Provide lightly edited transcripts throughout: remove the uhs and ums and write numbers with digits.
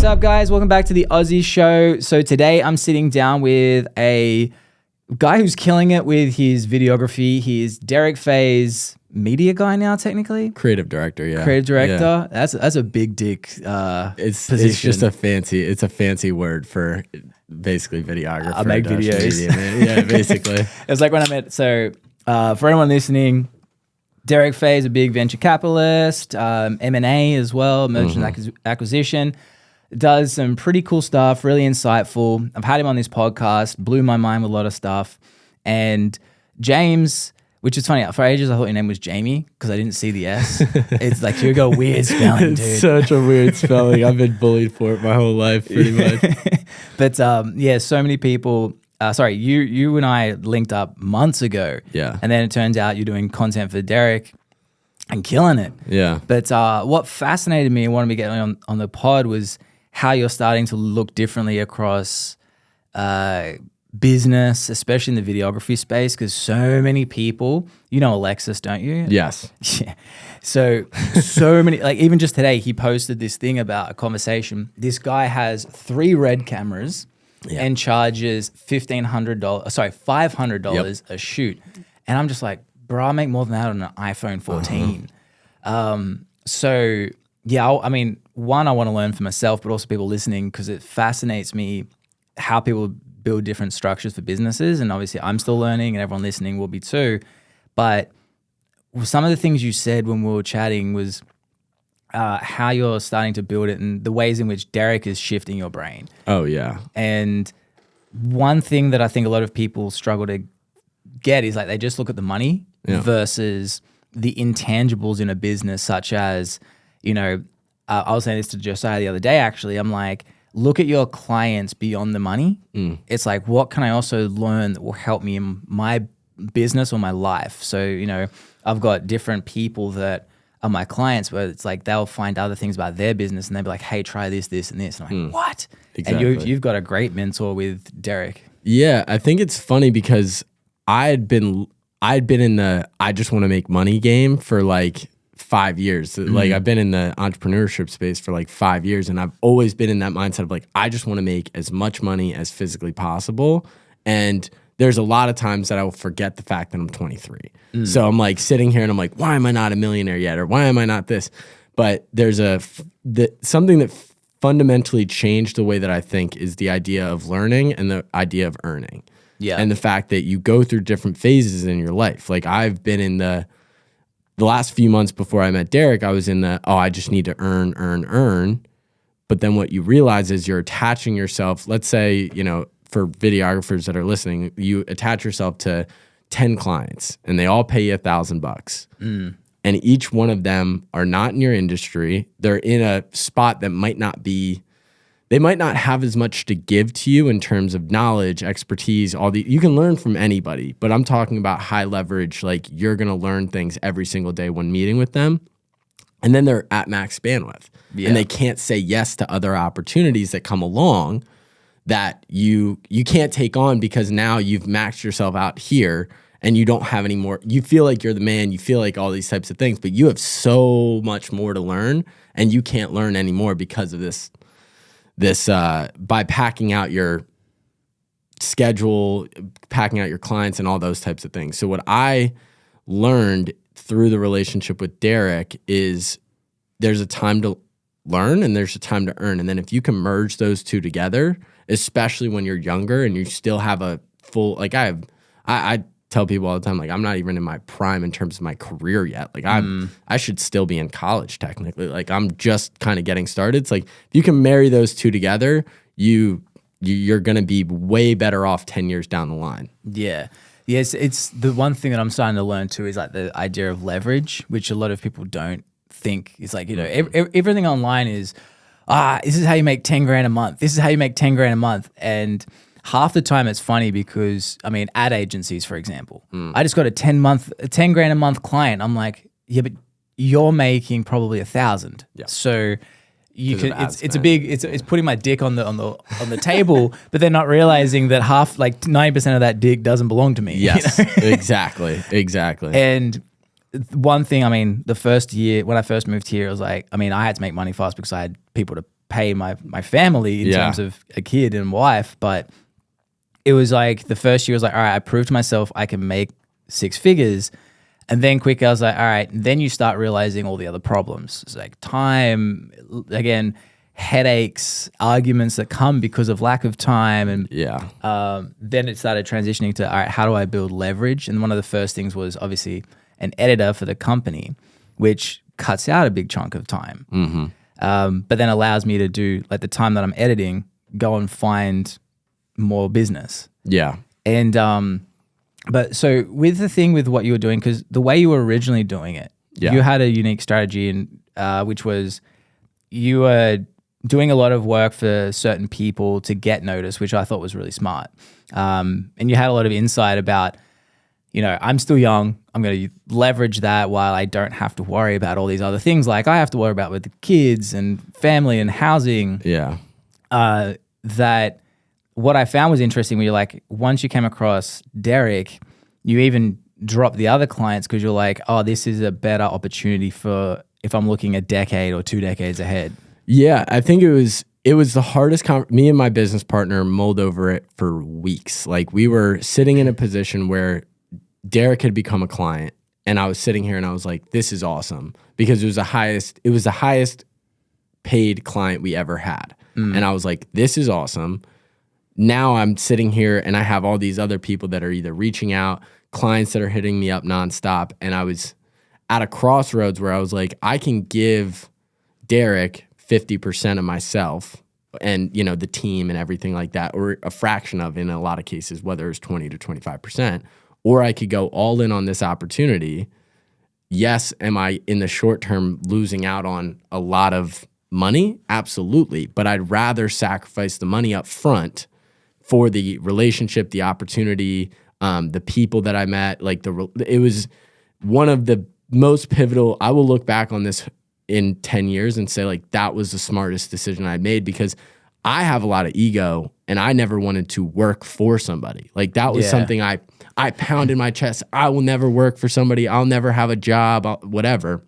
What's up, guys? Welcome back to the Aussie Show. So today I'm sitting down with a guy who's killing it with his videography. He is Derik Fay's media guy now, technically. Creative director, yeah. Creative director. Yeah. That's a big dick position. It's just a fancy word for basically videographer. I make videos. Media, yeah, basically. It's like when I met, so for anyone listening, Derik Fay is a big venture capitalist, M&A as well, mergers and acquisition. Does some pretty cool stuff, really insightful. I've had him on this podcast, blew my mind with a lot of stuff. And James, which is funny, for ages I thought your name was Jamie because I didn't see the S. It's like, you got weird spelling, dude. It's such a weird spelling. I've been bullied for it my whole life, pretty much. But yeah, so many people. Sorry, you and I linked up months ago. Yeah. And then it turns out you're doing content for Derik and killing it. Yeah. But what fascinated me and wanted me to get on the pod was how you're starting to look differently across business, especially in the videography space, because so many people, you know Alexis, don't you? Yes. Yeah. So many, like even just today, he posted this thing about a conversation. This guy has 3 Red cameras and charges $500 a shoot. And I'm just like, bro, I make more than that on an iPhone 14. So yeah, I mean, one, I want to learn for myself, but also people listening, because it fascinates me how people build different structures for businesses. And obviously I'm still learning and everyone listening will be too. But some of the things you said when we were chatting was how you're starting to build it and the ways in which Derik is shifting your brain. Oh, yeah. And one thing that I think a lot of people struggle to get is like they just look at the money versus the intangibles in a business, such as, you know, I was saying this to Josiah the other day, actually. I'm like, look at your clients beyond the money. It's like, what can I also learn that will help me in my business or my life? So, you know, I've got different people that are my clients where it's like they'll find other things about their business and they'll be like, hey, try this, this, and this. And I'm like, what? Exactly. And you've got a great mentor with Derik. Yeah, I think it's funny because I'd been in the I just want to make money game for like 5 years. Like I've been in the entrepreneurship space for like 5 years, and I've always been in that mindset of like, I just want to make as much money as physically possible. And there's a lot of times that I will forget the fact that I'm 23. So I'm like sitting here and I'm like, why am I not a millionaire yet? Or why am I not this? But there's something that fundamentally changed the way that I think is the idea of learning and the idea of earning. Yeah. And the fact that you go through different phases in your life. Like I've been in the last few months before I met Derik, I was in I just need to earn. But then what you realize is you're attaching yourself, let's say, you know, for videographers that are listening, you attach yourself to 10 clients and they all pay you $1,000. And each one of them are not in your industry. They're in a spot that they might not have as much to give to you in terms of knowledge, expertise, you can learn from anybody, but I'm talking about high leverage, like you're going to learn things every single day when meeting with them. And then they're at max bandwidth and they can't say yes to other opportunities that come along that you can't take on because now you've maxed yourself out here and you don't have any more. You feel like you're the man, you feel like all these types of things, but you have so much more to learn and you can't learn anymore because of this by packing out your schedule, packing out your clients and all those types of things. So what I learned through the relationship with Derik is there's a time to learn and there's a time to earn. And then if you can merge those two together, especially when you're younger and you still have a full, like I tell people all the time, like I'm not even in my prime in terms of my career yet. Like I should still be in college technically. Like I'm just kind of getting started. It's like if you can marry those two together, you're going to be way better off 10 years down the line. Yeah. Yes, it's the one thing that I'm starting to learn too is like the idea of leverage, which a lot of people don't think is like, you know, everything online is, this is how you make 10 grand a month. This is how you make 10 grand a month. And half the time it's funny because, I mean, ad agencies, for example, I just got a 10 grand a month client. I'm like, yeah, but you're making probably 1,000. Yeah. So you can, it's putting my dick on the table, but they're not realizing that 90% of that dick doesn't belong to me. Yes, you know? exactly. And one thing, I mean, the first year when I first moved here, it was like, I mean, I had to make money fast because I had people to pay my family in terms of a kid and wife. But it was like the first year was like, all right, I proved to myself I can make 6 figures. And then quick, I was like, all right. And then you start realizing all the other problems. It's like time, again, headaches, arguments that come because of lack of time. And then it started transitioning to, all right, how do I build leverage? And one of the first things was obviously an editor for the company, which cuts out a big chunk of time. But then allows me to do, like, the time that I'm editing, go and find more business. Yeah. And but so with the thing with what you were doing, because the way you were originally doing it, you had a unique strategy, and which was you were doing a lot of work for certain people to get noticed, which I thought was really smart. And you had a lot of insight about, you know, I'm still young. I'm going to leverage that while I don't have to worry about all these other things like I have to worry about with the kids and family and housing. Yeah. That what I found was interesting when you're like, once you came across Derik, you even dropped the other clients because you're like, oh, this is a better opportunity for if I'm looking a decade or 2 decades ahead. Yeah, I think it was the hardest. Me and my business partner mulled over it for weeks. Like, we were sitting in a position where Derik had become a client, and I was sitting here and I was like, this is awesome, because it was the highest paid client we ever had. And I was like, this is awesome. Now I'm sitting here and I have all these other people that are either reaching out, clients that are hitting me up nonstop. And I was at a crossroads where I was like, I can give Derik 50% of myself and, you know, the team and everything like that, or a fraction of, in a lot of cases, whether it's 20 to 25%, or I could go all in on this opportunity. Yes, am I in the short term losing out on a lot of money? Absolutely. But I'd rather sacrifice the money up front for the relationship, the opportunity, the people that I met. Like, it was one of the most pivotal. I will look back on this in 10 years and say, like, that was the smartest decision I made, because I have a lot of ego and I never wanted to work for somebody. Like, that was something I pounded my chest. I will never work for somebody. I'll never have a job, whatever.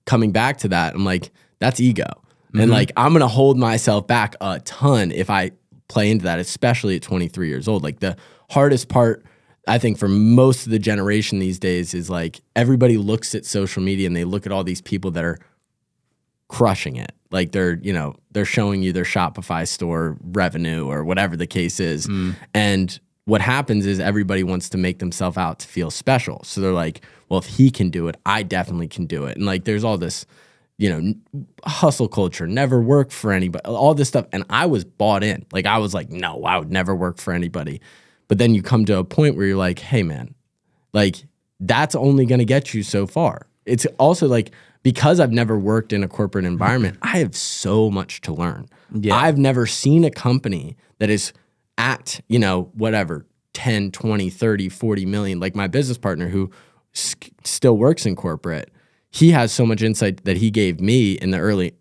Coming back to that, I'm like, that's ego. And like, I'm going to hold myself back a ton if I play into that, especially at 23 years old. Like, the hardest part, I think, for most of the generation these days is, like, everybody looks at social media and they look at all these people that are crushing it. Like, they're showing you their Shopify store revenue or whatever the case is. And what happens is everybody wants to make themselves out to feel special. So they're like, well, if he can do it, I definitely can do it. And like, there's all this, hustle culture, never work for anybody, all this stuff. And I was bought in. Like, I was like, no, I would never work for anybody. But then you come to a point where you're like, hey man, like, that's only going to get you so far. It's also like, because I've never worked in a corporate environment, I have so much to learn. Yeah. I've never seen a company that is at, whatever, 10, 20, 30, 40 million. Like, my business partner who still works in corporate, he has so much insight that he gave me in the early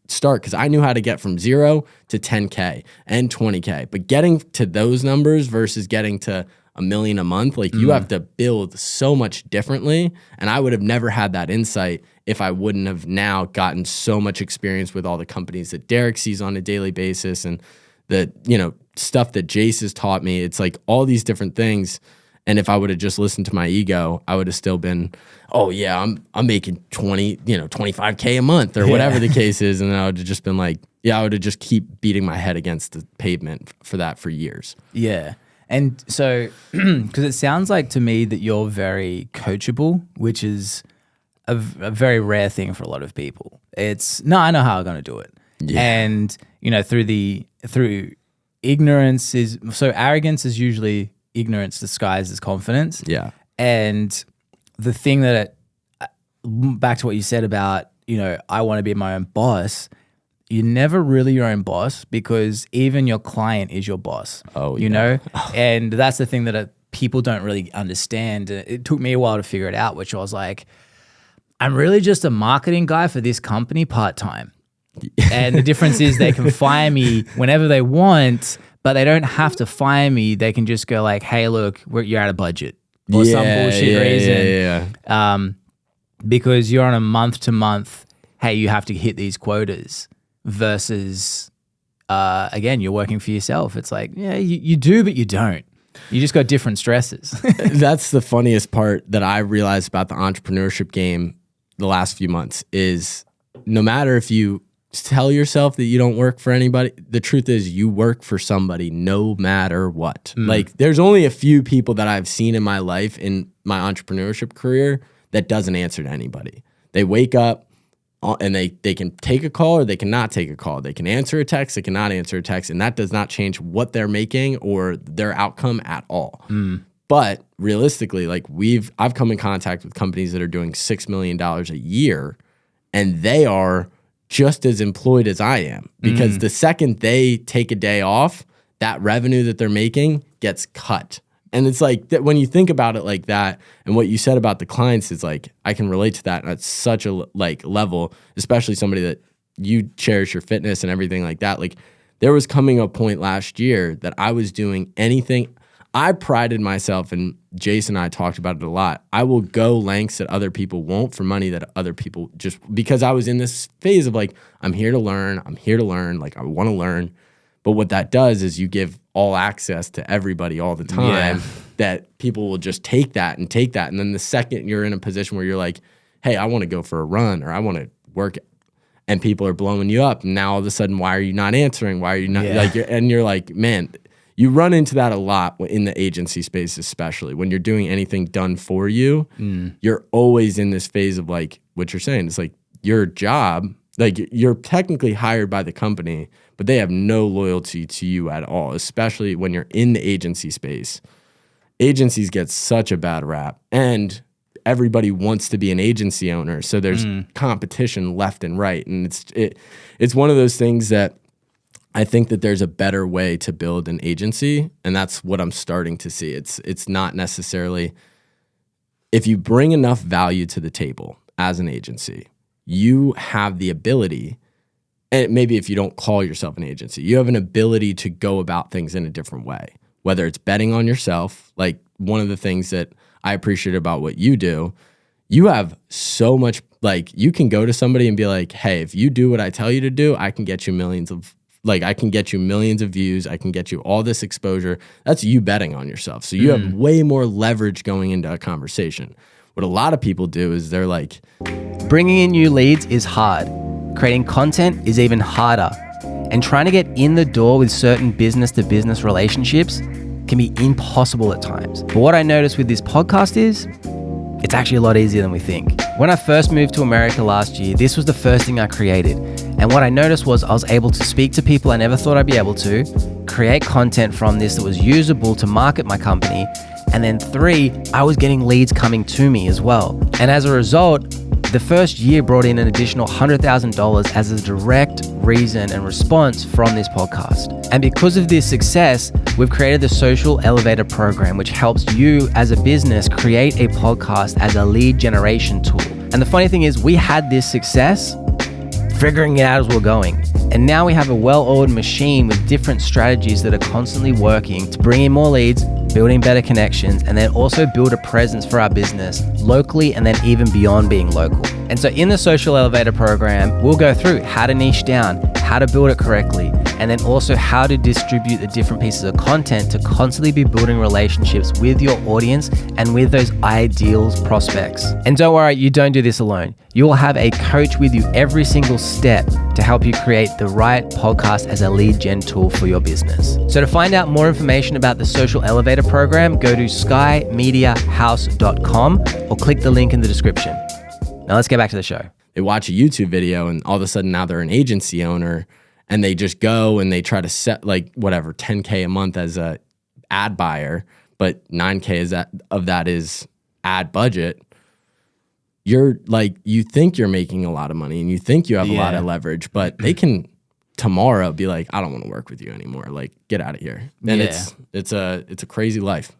start, because I knew how to get from 0 to 10K and 20K. But getting to those numbers versus getting to $1 million a month, like, you have to build so much differently. And I would have never had that insight if I wouldn't have now gotten so much experience with all the companies that Derik sees on a daily basis, and the, stuff that Jace has taught me. It's like all these different things. And if I would have just listened to my ego, I would have still been, oh yeah, I'm making 25K a month or whatever the case is. And then I would have just been like, yeah, I would have just keep beating my head against the pavement for years. Yeah. And so, because it sounds like to me that you're very coachable, which is a very rare thing for a lot of people. It's, no, I know how I'm going to do it. Yeah. And, through ignorance arrogance is usually ignorance disguised as confidence. Yeah. And the thing that, back to what you said about, I want to be my own boss, you're never really your own boss, because even your client is your boss. Oh, you know? And that's the thing that people don't really understand. It took me a while to figure it out, which I was like, I'm really just a marketing guy for this company part-time. And the difference is they can fire me whenever they want, but they don't have to fire me. They can just go like, hey, look, you're out of budget. Or some bullshit reason. Because you're on a month to month, hey, you have to hit these quotas. versus, again, you're working for yourself. It's like, yeah, you do, but you don't. You just got different stresses. That's the funniest part that I realized about the entrepreneurship game the last few months is no matter if you tell yourself that you don't work for anybody, the truth is you work for somebody no matter what. Like there's only a few people that I've seen in my life in my entrepreneurship career that doesn't answer to anybody. They wake up and they can take a call or they cannot take a call. They can answer a text, they cannot answer a text, and that does not change what they're making or their outcome at all. But realistically, like I've come in contact with companies that are doing $6 million a year, and they are just as employed as I am, because the second they take a day off, that revenue that they're making gets cut. And it's like when you think about it like that, and what you said about the clients is like, I can relate to that at such a like level, especially somebody that you cherish your fitness and everything like that. Like there was coming a point last year that I was doing anything. I prided myself, and Jason and I talked about it a lot. I will go lengths that other people won't for money that other people just, because I was in this phase of like, I'm here to learn, like I want to learn. But what that does is you give all access to everybody all the time, that people will just take that. And then the second you're in a position where you're like, hey, I want to go for a run or I want to work, and people are blowing you up. And now all of a sudden, why are you not answering? Why are you not and you're like, man, you run into that a lot in the agency space, especially when you're doing anything done for you. You're always in this phase of like what you're saying. It's like your job, like you're technically hired by the company, but they have no loyalty to you at all, especially when you're in the agency space. Agencies get such a bad rap, and everybody wants to be an agency owner. So there's competition left and right. And it's one of those things that I think that there's a better way to build an agency, and that's what I'm starting to see. It's not necessarily, if you bring enough value to the table as an agency, you have the ability, and maybe if you don't call yourself an agency, you have an ability to go about things in a different way, whether it's betting on yourself. Like one of the things that I appreciate about what you do, you have so much, like you can go to somebody and be like, hey, if you do what I tell you to do, I can get you millions of views. I can get you all this exposure. That's you betting on yourself. So you have way more leverage going into a conversation. What a lot of people do is they're like, bringing in new leads is hard. Creating content is even harder. And trying to get in the door with certain business-to-business relationships can be impossible at times. But what I noticed with this podcast is it's actually a lot easier than we think. When I first moved to America last year, this was the first thing I created. And what I noticed was I was able to speak to people I never thought I'd be able to, create content from this that was usable to market my company. And then 3, I was getting leads coming to me as well. And as a result, the first year brought in an additional $100,000 as a direct reason and response from this podcast. And because of this success, we've created the Social Elevator program, which helps you as a business create a podcast as a lead generation tool. And the funny thing is, we had this success figuring it out as we're going. And now we have a well-oiled machine with different strategies that are constantly working to bring in more leads, building better connections, and then also build a presence for our business locally and then even beyond being local. And so in the Social Elevator program, we'll go through how to niche down, how to build it correctly, and then also how to distribute the different pieces of content to constantly be building relationships with your audience and with those ideal prospects. And don't worry, you don't do this alone. You will have a coach with you every single step to help you create the right podcast as a lead gen tool for your business. So to find out more information about the Social Elevator program, go to skymediahouse.com or click the link in the description. Now let's get back to the show. they watch a YouTube video and all of a sudden now they're an agency owner and they just go and they try to set like whatever, 10K a month as a ad buyer, but 9K of that is ad budget. You're like, you think you're making a lot of money and you think you have a lot of leverage, but they can tomorrow be like, I don't want to work with you anymore. Like, get out of here. And it's a crazy life.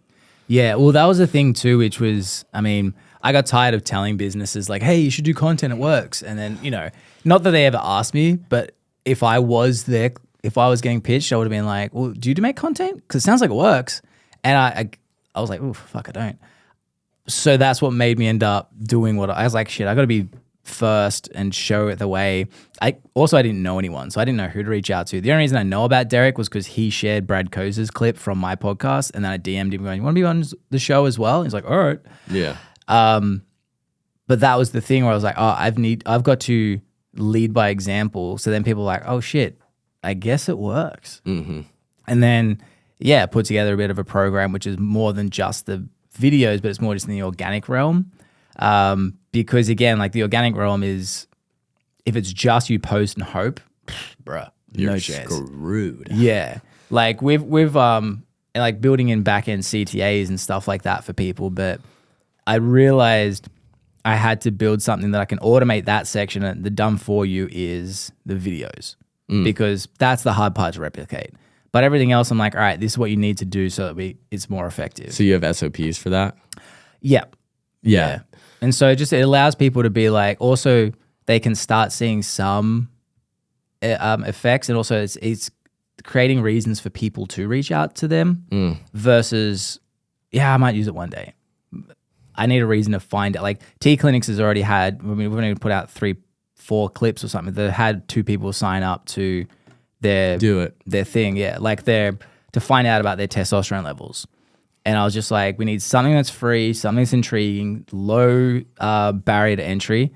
Yeah. Well, that was the thing too, which was, I mean, I got tired of telling businesses like, hey, you should do content, it works. And then, you know, not that they ever asked me, but if I was there, if I was getting pitched, I would have been like, well, do you make content? Because it sounds like it works. And I was like, oh, fuck, I don't. So that's what made me end up doing what I was like, shit, I got to be first and show it the way. I didn't know anyone, so I didn't know who to reach out to. The only reason I know about Derik was because he shared Brad Koz's clip from my podcast, and then I DM'd him going, "You want to be on the show as well?" He's like, "All right." Yeah. But that was the thing where I was like, "Oh, I've got to lead by example." So then people are like, "Oh shit, I guess it works." Mm-hmm. And then put together a bit of a program which is more than just the videos, but it's more just in the organic realm. Because again, like the organic realm is, if it's just you post and hope, bruh, You're no chance. screwed. Yeah. Like we've like building in back-end CTAs and stuff like that for people, but I realized I had to build something that I can automate that section, and the done for you is the videos because that's the hard part to replicate. But everything else, I'm like, all right, this is what you need to do so that it's more effective. So you have SOPs for that? Yeah. And so it allows people to be like, also they can start seeing some effects, and also it's creating reasons for people to reach out to them versus, I might use it one day. I need a reason to find it. Like T-Clinics has already had, we've only put out 3-4 clips or something. They had 2 people sign up to their thing. Yeah. Like to find out about their testosterone levels. And I was just like, we need something that's free, something that's intriguing, low barrier to entry.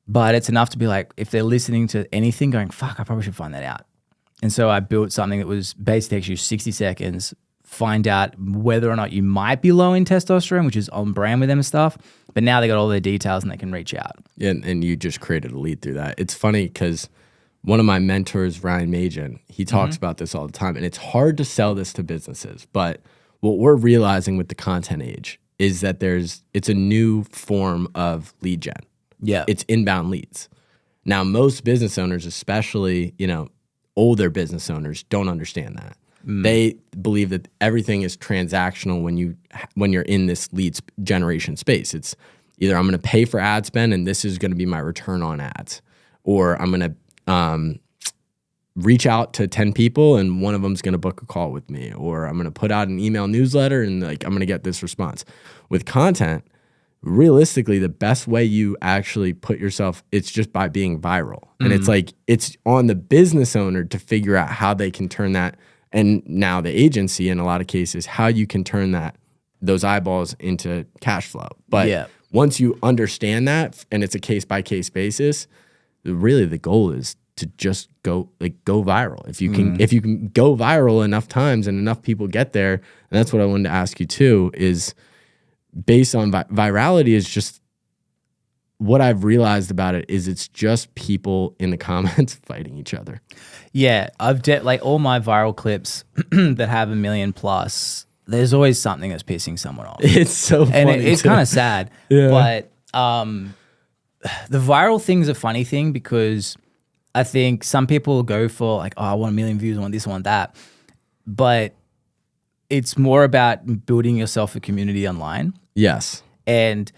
But it's enough to be like, if they're listening to anything going, fuck, I probably should find that out. And so I built something that was basically takes you 60 seconds, find out whether or not you might be low in testosterone, which is on brand with them and stuff. But now they got all their details and they can reach out. Yeah, and you just created a lead through that. It's funny because one of my mentors, Ryan Majan, he talks about this all the time. And it's hard to sell this to businesses. But what we're realizing with the content age is that it's a new form of lead gen. Yeah. It's inbound leads. Now, most business owners, especially, older business owners, don't understand that. They believe that everything is transactional when you're in this leads generation space. It's either I'm going to pay for ad spend and this is going to be my return on ads, or I'm going to reach out to 10 people and one of them's going to book a call with me, or I'm going to put out an email newsletter and I'm going to get this response. With content, realistically, the best way you actually put yourself, it's just by being viral. And it's like, it's on the business owner to figure out how they can turn that, and now the agency in a lot of cases, how you can turn those eyeballs into cash flow. But once you understand that, and it's a case by case basis, really the goal is to just go viral. If you can go viral enough times and enough people get there, and that's what I wanted to ask you too, is based on virality is just what I've realized about it is it's just people in the comments fighting each other. Yeah, I've like all my viral clips that have 1 million plus, there's always something that's pissing someone off. It's so funny. And it's kind of sad. Yeah. But the viral thing's a funny thing because I think some people go for like, oh, I want 1 million views, I want this, I want that. But it's more about building yourself a community online. Yes. And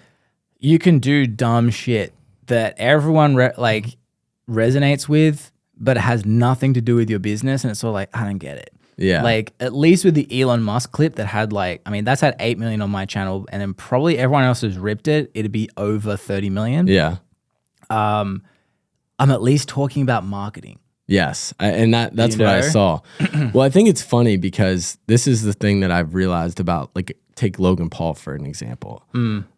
you can do dumb shit that everyone resonates with, but it has nothing to do with your business. And it's all like, I don't get it. Yeah. Like at least with the Elon Musk clip that had that's had 8 million on my channel, and then probably everyone else has ripped it. It'd be over 30 million. Yeah. I'm at least talking about marketing. Yes. And that's what I saw. Well, I think it's funny because this is the thing that I've realized about, like, take Logan Paul for an example.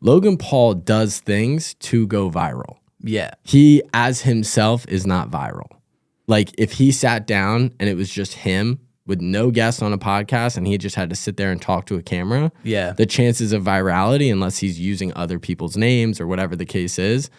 Logan Paul does things to go viral. Yeah. He, as himself, is not viral. Like, if he sat down and it was just him with no guests on a podcast and he just had to sit there and talk to a camera, the chances of virality, unless he's using other people's names or whatever the case is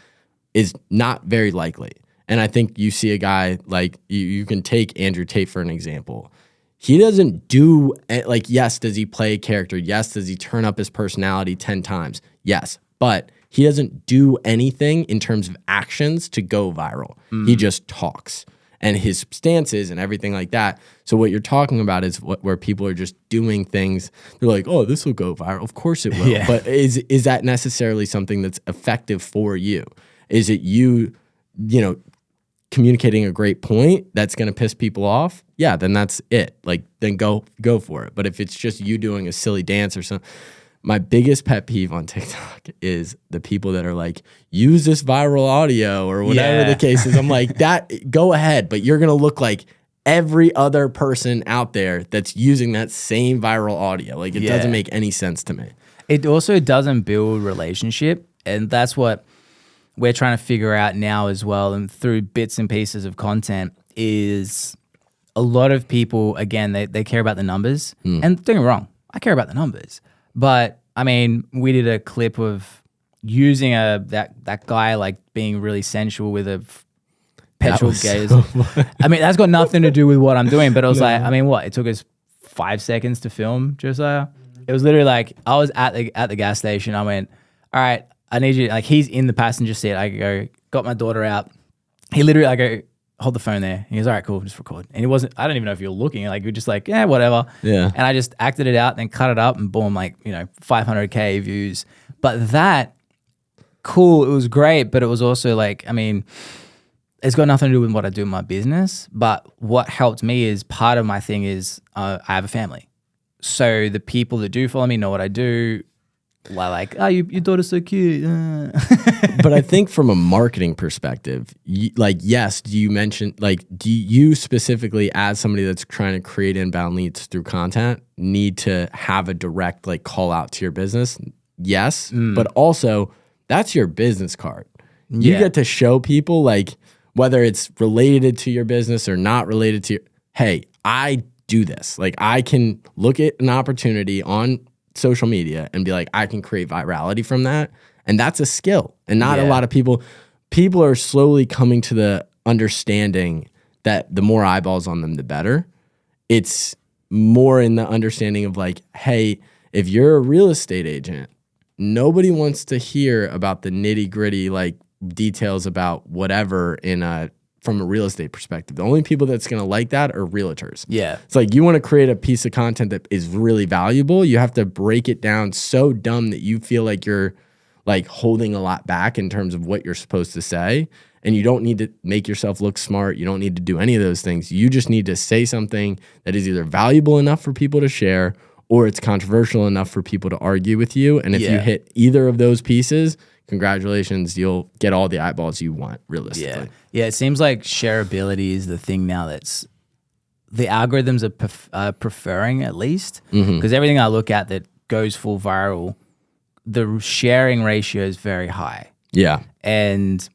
not very likely. And I think you see a guy like, you can take Andrew Tate for an example. He doesn't do, like, yes, does he play a character? Yes, does he turn up his personality 10 times? Yes, but he doesn't do anything in terms of actions to go viral. He just talks. And his stances and everything like that. So what you're talking about is where people are just doing things. They're like, oh, this will go viral. Of course it will. Yeah. But is that necessarily something that's effective for you? Is it you communicating a great point that's going to piss people off? Yeah, then that's it. Like, then go for it. But if it's just you doing a silly dance or something, my biggest pet peeve on TikTok is the people that are like, use this viral audio or whatever the case is. I'm like, that go ahead, but you're going to look like every other person out there that's using that same viral audio. Like it doesn't make any sense to me. It also doesn't build relationship. And that's what we're trying to figure out now as well. And through bits and pieces of content is a lot of people, again, they care about the numbers. And don't get me wrong, I care about the numbers. But I mean, we did a clip of using that guy like being really sensual with a petrol gaze. I mean, that's got nothing to do with what I'm doing. But it was like, I mean, what? It took us 5 seconds to film, Josiah. It was literally like I was at the gas station. I went, all right, I need you. Like he's in the passenger seat. I go, got my daughter out. He literally, I go, hold the phone there. He goes, all right, cool, just record. And he wasn't, I don't even know if you were looking. Like, you're just like, yeah, whatever. Yeah. And I just acted it out, then cut it up, and boom, like, 500K views. But that, cool, it was great. But it was also like, I mean, it's got nothing to do with what I do in my business. But what helped me is part of my thing is I have a family. So the people that do follow me know what I do. Like, oh, your daughter's so cute. But I think from a marketing perspective, yes, do you specifically, as somebody that's trying to create inbound leads through content, need to have a direct like call out to your business? Yes, but also that's your business card. You get to show people like whether it's related to your business or not related to hey, I do this. Like I can look at an opportunity on social media and be like, I can create virality from that. And that's a skill. And not a lot of people are slowly coming to the understanding that the more eyeballs on them, the better. It's more in the understanding of like, hey, if you're a real estate agent, nobody wants to hear about the nitty gritty, like details about whatever from a real estate perspective. The only people that's going to like that are realtors. Yeah. It's like you want to create a piece of content that is really valuable. You have to break it down so dumb that you feel like you're like holding a lot back in terms of what you're supposed to say. And you don't need to make yourself look smart. You don't need to do any of those things. You just need to say something that is either valuable enough for people to share or it's controversial enough for people to argue with you. And if you hit either of those pieces, congratulations, you'll get all the eyeballs you want, realistically. Yeah, it seems like shareability is the thing now that's the algorithms are preferring at least. Because everything I look at that goes full viral, the sharing ratio is very high. Yeah. And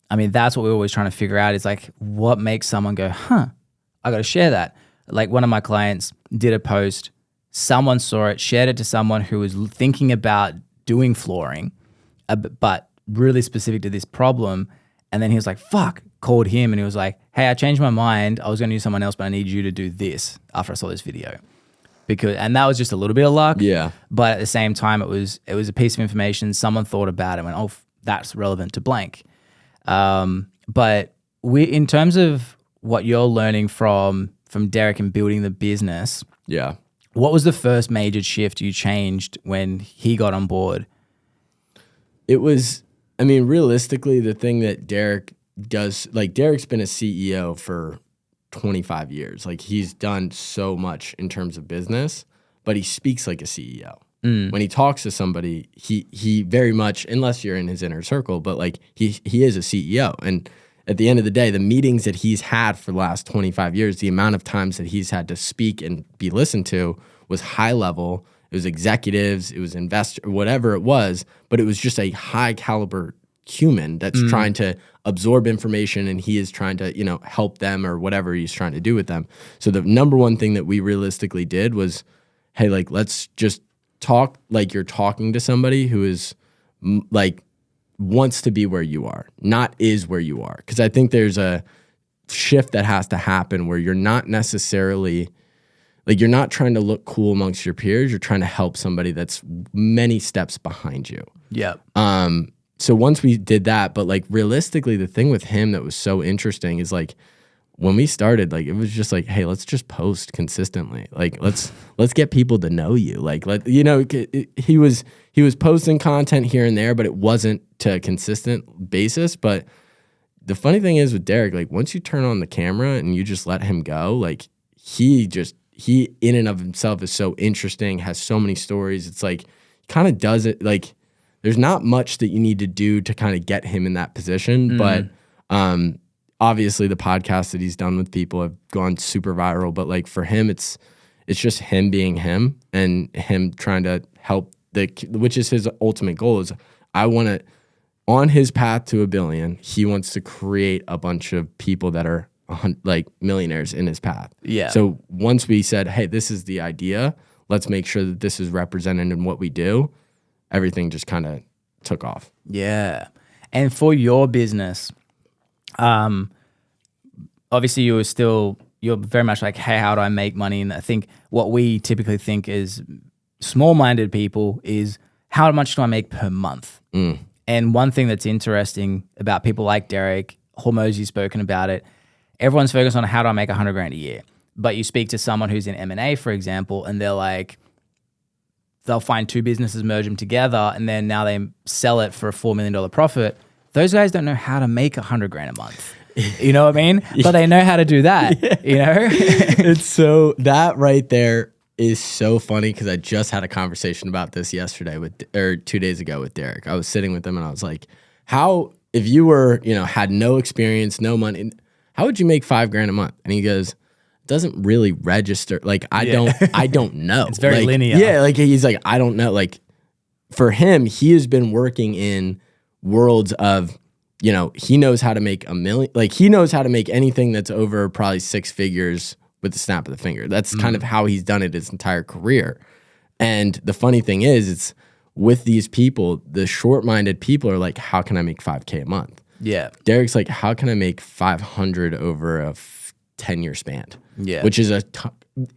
I mean, that's what we're always trying to figure out is like what makes someone go, I got to share that. Like one of my clients did a post, someone saw it, shared it to someone who was thinking about doing flooring, but really specific to this problem. And then he was like, fuck, called him and he was like, hey, I changed my mind. I was going to use someone else, but I need you to do this after I saw this video. And that was just a little bit of luck. Yeah. But at the same time, it was a piece of information. Someone thought about it and went, oh, that's relevant to blank. But in terms of what you're learning from Derik and building the business, what was the first major shift you changed when he got on board? It was, I mean, realistically, the thing that Derik does, like Derik's been a CEO for 25 years. Like he's done so much in terms of business, but he speaks like a CEO. When he talks to somebody, he very much, unless you're in his inner circle, but like he is a CEO. And at the end of the day, the meetings that he's had for the last 25 years, the amount of times that he's had to speak and be listened to was high level. It was executives, it was investors, whatever it was, but it was just a high caliber human that's trying to absorb information and he is trying to, help them or whatever he's trying to do with them. So the number one thing that we realistically did was, hey, like, let's just talk like you're talking to somebody who is like wants to be where you are, not is where you are. Because I think there's a shift that has to happen where you're not necessarily like you're not trying to look cool amongst your peers. You're trying to help somebody that's many steps behind you. Yeah. So once we did that, but like realistically, the thing with him that was so interesting is like when we started, like it was just like, hey, let's just post consistently. Like let's get people to know you. Like he was posting content here and there, but it wasn't to a consistent basis. But the funny thing is with Derik, like once you turn on the camera and you just let him go, like he in and of himself is so interesting, has so many stories. It's like kind of does it like there's not much that you need to do to kind of get him in that position. But obviously the podcasts that he's done with people have gone super viral. But like for him, it's just him being him and him trying to help which is his ultimate goal is I want to, on his path to $1 billion, he wants to create a bunch of people that are like millionaires in his path. Yeah. So once we said, hey, this is the idea, let's make sure that this is represented in what we do, everything just kind of took off. Yeah. And for your business, obviously you're very much like, hey, how do I make money? And I think what we typically think is small-minded people is how much do I make per month? And one thing that's interesting about people like Derik, Hormozy's spoken about it, everyone's focused on how do I make $100,000 a year. But you speak to someone who's in M&A, for example, and they're like, they'll find two businesses, merge them together, and then now they sell it for a $4 million profit. Those guys don't know how to make $100,000 a month. You know what I mean? But they know how to do that, you know? It's so, that right there is so funny because I just had a conversation about this yesterday 2 days ago with Derik. I was sitting with him and I was like, how, if you were, had no experience, no money, how would you make $5,000 a month? And he goes, it doesn't really register. Like, I don't know. It's very like, linear. Yeah. Like he's like, I don't know. Like for him, he has been working in worlds of, he knows how to make $1 million. Like he knows how to make anything that's over probably 6 figures with the snap of the finger. That's kind of how he's done it his entire career. And the funny thing is, it's with these people, the short-minded people are like, how can I make $5,000 a month? Yeah. Derik's like, how can I make 500 over a 10-year span? Yeah. Which is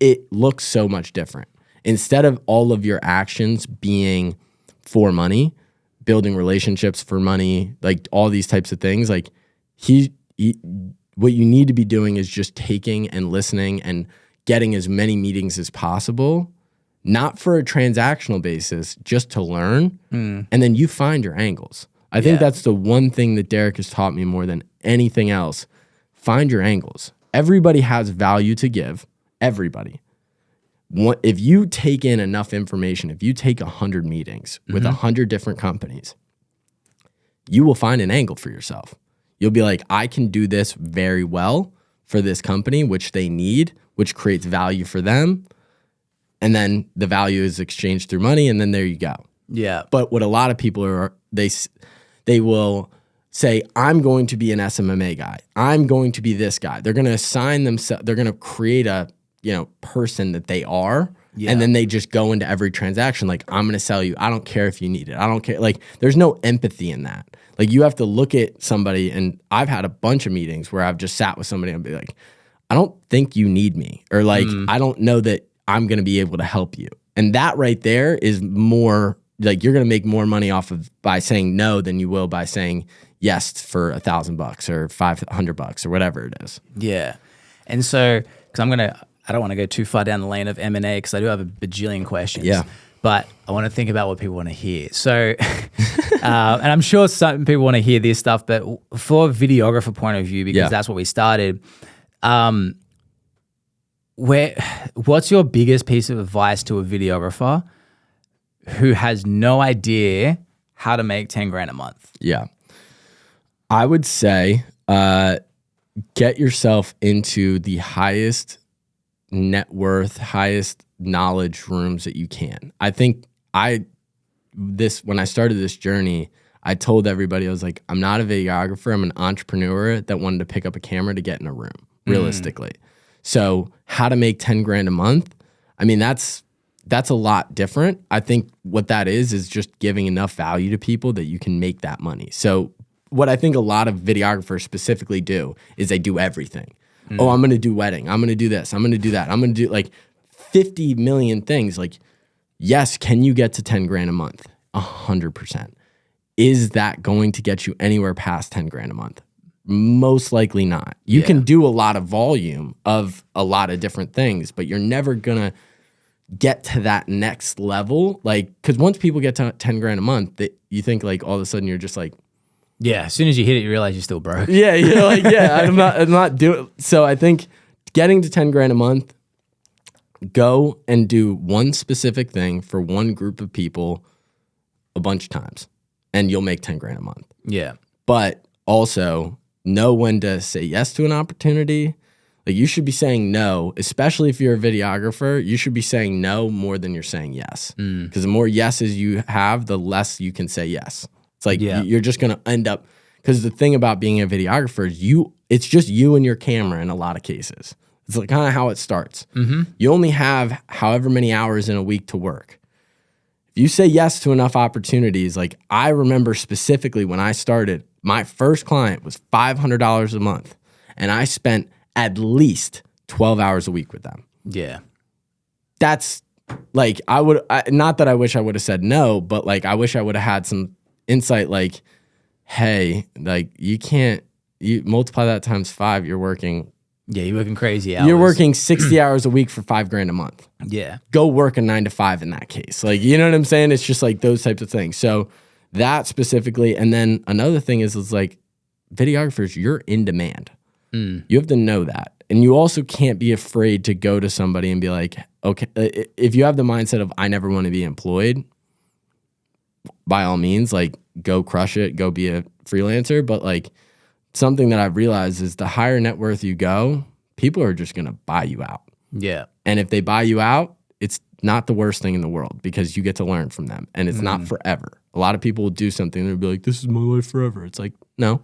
it looks so much different. Instead of all of your actions being for money, building relationships for money, like all these types of things, like what you need to be doing is just taking and listening and getting as many meetings as possible, not for a transactional basis, just to learn. And then you find your angles. I think that's the one thing that Derik has taught me more than anything else. Find your angles. Everybody has value to give. Everybody. If you take in enough information, if you take 100 meetings with 100 different companies, you will find an angle for yourself. You'll be like, I can do this very well for this company, which they need, which creates value for them. And then the value is exchanged through money, and then there you go. Yeah. But what a lot of people are, they will say, I'm going to be an SMMA guy. I'm going to be this guy. They're going to assign themselves, they're going to create a, person that they are. Yeah. And then they just go into every transaction like, I'm going to sell you. I don't care if you need it. I don't care. Like, there's no empathy in that. Like, you have to look at somebody, and I've had a bunch of meetings where I've just sat with somebody and be like, I don't think you need me. Or like, I don't know that I'm going to be able to help you. And that right there is more, like, you're going to make more money off of by saying no than you will by saying yes for $1,000 or $500 or whatever it is. Yeah. And so, because I don't want to go too far down the lane of M&A because I do have a bajillion questions. Yeah. But I want to think about what people want to hear. So, and I'm sure some people want to hear this stuff, but for a videographer point of view, because that's what we started, what's your biggest piece of advice to a videographer who has no idea how to make $10,000 a month? Yeah. I would say get yourself into the highest net worth, highest knowledge rooms that you can. I think when I started this journey, I told everybody, I was like, I'm not a videographer. I'm an entrepreneur that wanted to pick up a camera to get in a room, realistically. So how to make $10,000 a month? I mean, that's a lot different. I think what that is just giving enough value to people that you can make that money. So what I think a lot of videographers specifically do is they do everything. Oh, I'm going to do wedding. I'm going to do this. I'm going to do that. I'm going to do like 50 million things. Like, yes, can you get to $10,000 a month? 100%. Is that going to get you anywhere past $10,000 a month? Most likely not. You can do a lot of volume of a lot of different things, but you're never going to get to that next level. Like, because once people get to $10,000 a month, you think like all of a sudden you're just like, yeah, as soon as you hit it, you realize you're still broke. Yeah, you're like, I'm not doing. So I think getting to $10,000 a month, go and do one specific thing for one group of people a bunch of times and you'll make 10 grand a month. Yeah. But also know when to say yes to an opportunity. Like you should be saying no, especially if you're a videographer, you should be saying no more than you're saying yes. Because the more yeses you have, the less you can say yes. It's like you're just going to end up, because the thing about being a videographer is it's just you and your camera in a lot of cases. It's like kind of how it starts. You only have however many hours in a week to work. If you say yes to enough opportunities, like I remember specifically when I started, my first client was $500 a month, and I spent at least 12 hours a week with them. Yeah. That's like, not that I wish I would have said no, but like, I wish I would have had some insight like, hey, like you multiply that times 5, you're working. Yeah, you're working crazy hours. You're working 60 hours a week for $5,000 a month. Yeah. Go work a 9 to 5 in that case. Like, you know what I'm saying? It's just like those types of things. So that specifically. And then another thing is like videographers, you're in demand. You have to know that. And you also can't be afraid to go to somebody and be like, okay, if you have the mindset of I never want to be employed, by all means, like go crush it, go be a freelancer. But like something that I've realized is the higher net worth you go, people are just going to buy you out. Yeah. And if they buy you out, it's not the worst thing in the world because you get to learn from them and it's not forever. A lot of people will do something and they'll be like, this is my life forever. It's like, no,